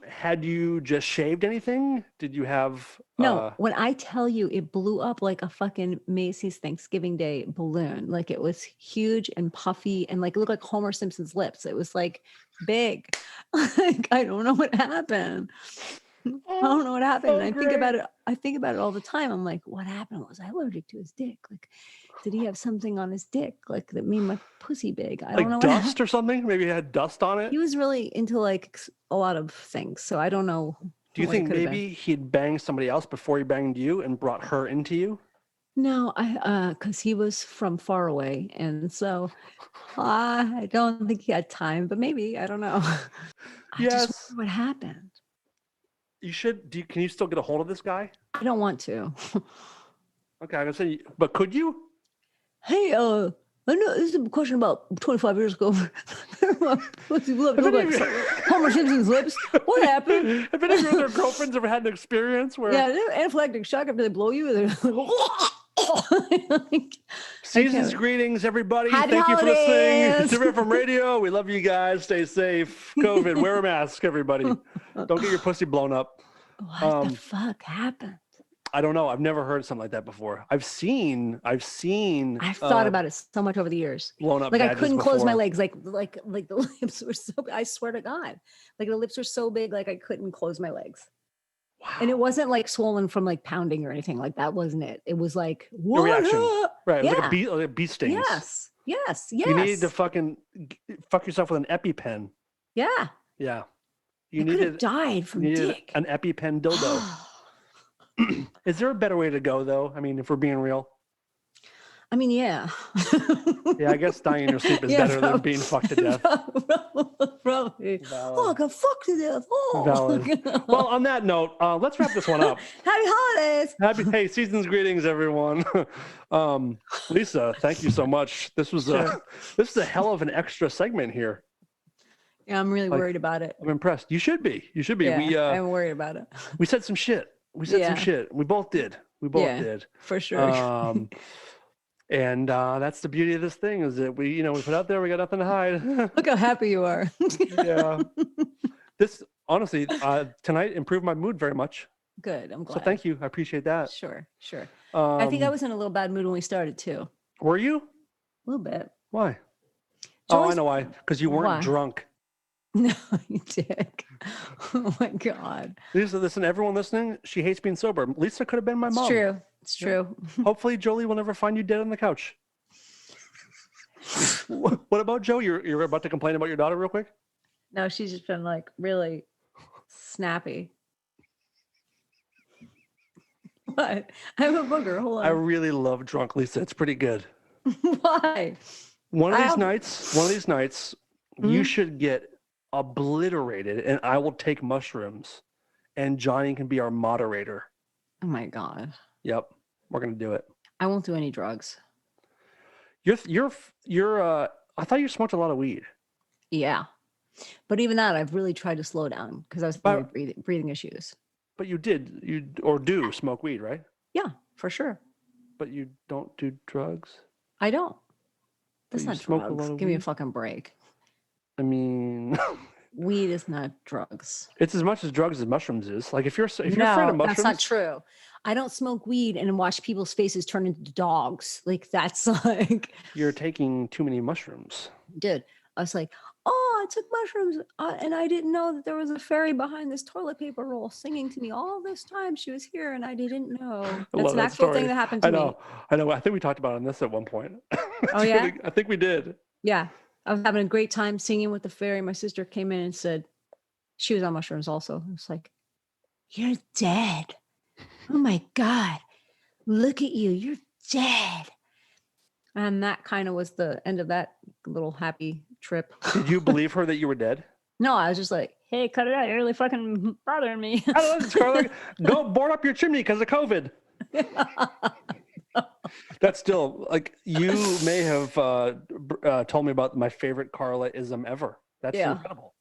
Had you just shaved anything? Did you have No, when I tell you it blew up like a fucking Macy's Thanksgiving Day balloon, like it was huge and puffy and like it looked like Homer Simpson's lips. It was like big. Like I don't know what happened. I don't know what happened. so And great. I think about it all the time. I'm like, what happened? Was I allergic to his dick? Like, did he have something on his dick like that made my pussy big? I don't know. like what happened. dust or something? Maybe it had dust on it? He was really into like a lot of things. So I don't know. Do you what it think could have been. maybe he'd banged somebody else before he banged you and brought her into you? No, because he was from far away, and so I don't think he had time. But maybe I don't know. I Yes. just wonder what happened. You should. Can you still get a hold of this guy? I don't want to. Okay, I'm gonna say, but could you? Hey, I know this is a question about 25 years ago. What's his lips look like? Homer Simpson's lips. What happened? Have any of your other girlfriends ever had an experience where Yeah, anaphylactic shock after they blow you. They're like, season's greetings, everybody? Happy Thank you for listening holidays. to Riff from Radio. We love you guys. Stay safe. COVID. Wear a mask, everybody. Don't get your pussy blown up. what the fuck happened? I don't know. I've never heard something like that before. I've seen. I've thought about it so much over the years. blown up. Like I badges couldn't close my before. legs. Like the lips were so. I swear to God, like the lips were so big, like I couldn't close my legs. Wow. And it wasn't like swollen from like pounding or anything. Like that wasn't it. It was like A what reaction. up? Right. It was Yeah. like a bee stings. Yes. Yes. You needed to Yes. fucking fuck yourself with an EpiPen. Yeah. Yeah. I You could have needed, died from you needed dick. an EpiPen dildo. Is there a better way to go though? I mean, if we're being real. I mean, yeah. Yeah, I guess dying in your sleep is Yeah, better than being fucked to death. Probably. Valid. Oh, I got fucked to death. Oh. Valid. Well, on that note, let's wrap this one up. Happy holidays. Hey, season's greetings, everyone. Lisa, thank you so much. This was this is a hell of an extra segment here. Yeah, I'm really Like, worried about it. I'm impressed. You should be. You should be. Yeah, I'm worried about it. We said some shit. We said some Yeah. shit. We both did. We both Yeah. did. For sure. And that's the beauty of this thing is that we put out there, we got nothing to hide. Look how happy you are. Yeah. This honestly, tonight improved my mood very much. Good. I'm glad. So thank you. I appreciate that. Sure. I think I Um, was in a little bad mood when we started too. Were you? A little bit. Why? Oh, I Joyce- know why. Because you weren't Why? drunk. No, you dick. Oh my God. Lisa, listen, everyone listening, she hates being sober. Lisa could have been my It's mom. true. It's true. Hopefully, Jolie will never find you dead on the couch. What about Joe? You're about to complain about your daughter real quick? No, she's just been like really snappy. What? I have a booger. Hold I on. really love drunk Lisa. It's pretty good. Why? One of I these have- nights, you should get obliterated, and I will take mushrooms, and Johnny can be our moderator. Oh my God. Yep, we're gonna do it. I won't do any drugs. You're. I thought you smoked a lot of weed. Yeah. But even that, I've really tried to slow down because I was having breathing issues. But you do smoke weed, right? Yeah, for sure. But you don't do drugs. I don't. That's you not smoke a lot drugs. of Give me a weed? fucking break. I mean, Weed is not drugs. it's as much as drugs as mushrooms is. Like if you're afraid of No, mushrooms, that's not true. I don't smoke weed and watch people's faces turn into dogs. Like that's like, you're taking too many mushrooms. dude. I was like, oh, I took mushrooms and I didn't know that there was a fairy behind this toilet paper roll singing to me all this time. She was here and I didn't know. I That's love an that actual story. thing that happened to I me. know. I think we talked about it on this at one point. Oh, yeah? I think we did. Yeah. I was having a great time singing with the fairy. My sister came in and said, she was on mushrooms also. I was like, you're dead. Oh my God. Look at you. You're dead. And that kind of was the end of that little happy trip. Did you believe her that you were dead? No, I was just like, hey, cut it out. You're really fucking bothering me. I don't know, Scarlett. Go board up your chimney because of COVID. That's still like you may have told me about my favorite Carla-ism ever. That's Yeah. incredible.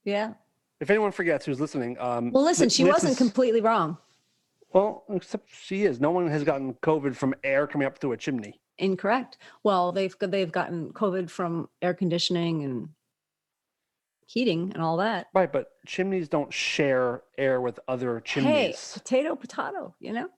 Yeah. If anyone forgets who's listening, Well, listen, she wasn't completely wrong. Well, except she is. No one has gotten COVID from air coming up through a chimney. Incorrect. Well, they've gotten COVID from air conditioning and heating and all that. Right, but chimneys don't share air with other chimneys. Hey, potato, you know?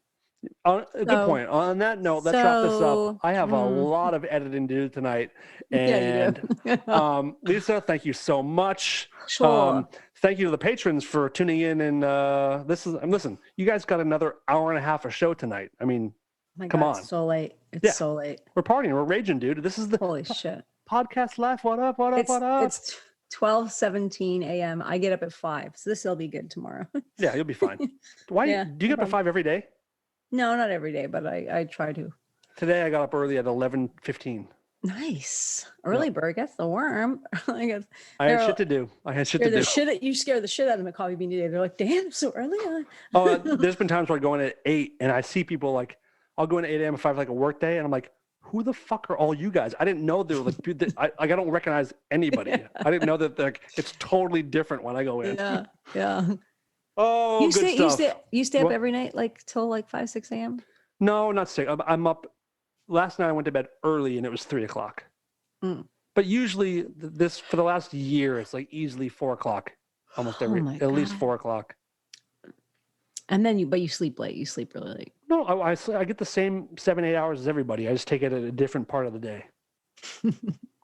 Good point. On that note, let's wrap this up. I have a lot of editing to do tonight. And Yeah, you do. Lisa, thank you so much. Sure. Thank you to the patrons for tuning in. And listen, you guys got another hour and a half of show tonight. I mean, My come God, on. it's so late. It's so late. We're partying. We're raging, dude. This is the Holy shit. podcast life. What up? What up? What up? It's 12:17 a.m. I get up at 5, so this will be good tomorrow. Yeah, you'll be fine. Why Yeah, do you get up at 5 every day? No, not every day, but I try to. Today I got up early at 11:15. Nice. Early bird gets the worm. I guess. I had shit to do. You scare the shit out of the coffee bean today. They're like, damn, it's so early. Oh, there's been times where I go in at 8 and I see people like, I'll go in at 8 a.m. if I have like a work day and I'm like, who the fuck are all you guys? I didn't know they were like, dude, I don't recognize anybody. I didn't know that like it's totally different when I go in. Yeah. Yeah. Oh, good stuff. You stay up What? every night, like till like 5, 6 a.m.? No, not sick. I'm up. Last night I went to bed early and it was 3 o'clock. Mm. But usually for the last year, it's like easily 4 o'clock, almost at least 4 o'clock. And then you sleep late. You sleep really late. No, I get the same 7-8 hours as everybody. I just take it at a different part of the day.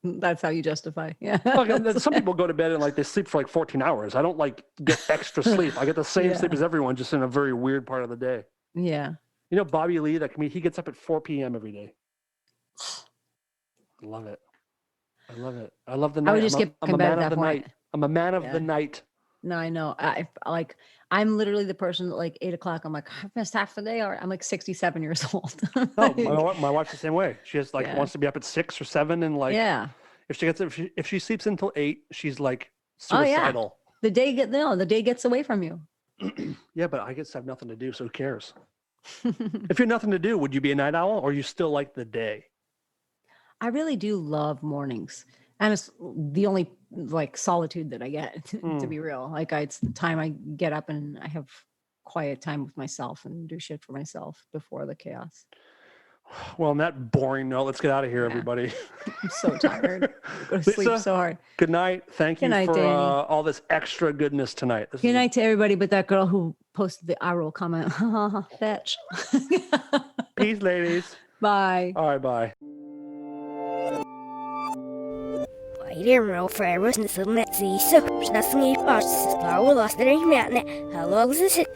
That's how you justify. Yeah. Look, some people go to bed and like they sleep for like 14 hours. I don't like get extra sleep. I get the same sleep as everyone, just in a very weird part of the day. Yeah. You know, Bobby Lee, he gets up at 4 p.m. every day. I love it. I love it. I love the night. I would just get I'm a bed man at of that the point. night. I'm a man of the night. No, I know. I'm literally the person that like 8 o'clock. I'm like, I've missed half the day. Or I'm like 67 years old. No, my wife's the same way. She has wants to be up at 6 or 7 and like if she sleeps until 8, she's like suicidal. The day gets away from you. Yeah, but I guess I have nothing to do, so who cares? If you had nothing to do, would you be a night owl or you still like the day? I really do love mornings. And it's the only like solitude that I get, to be real. Like it's the time I get up and I have quiet time with myself and do shit for myself before the chaos. Well, on that boring note, let's get out of here, everybody. I'm so tired. Go to sleep so hard. Good night. Thank you for Danny. all this extra goodness tonight. Good night to everybody but that girl who posted the eye roll comment. Fetch. Peace, ladies. Bye. All right, bye. I there, Merle, for I wasn't so let's see. So, nothing about this. I will lost it. Hello, this is it.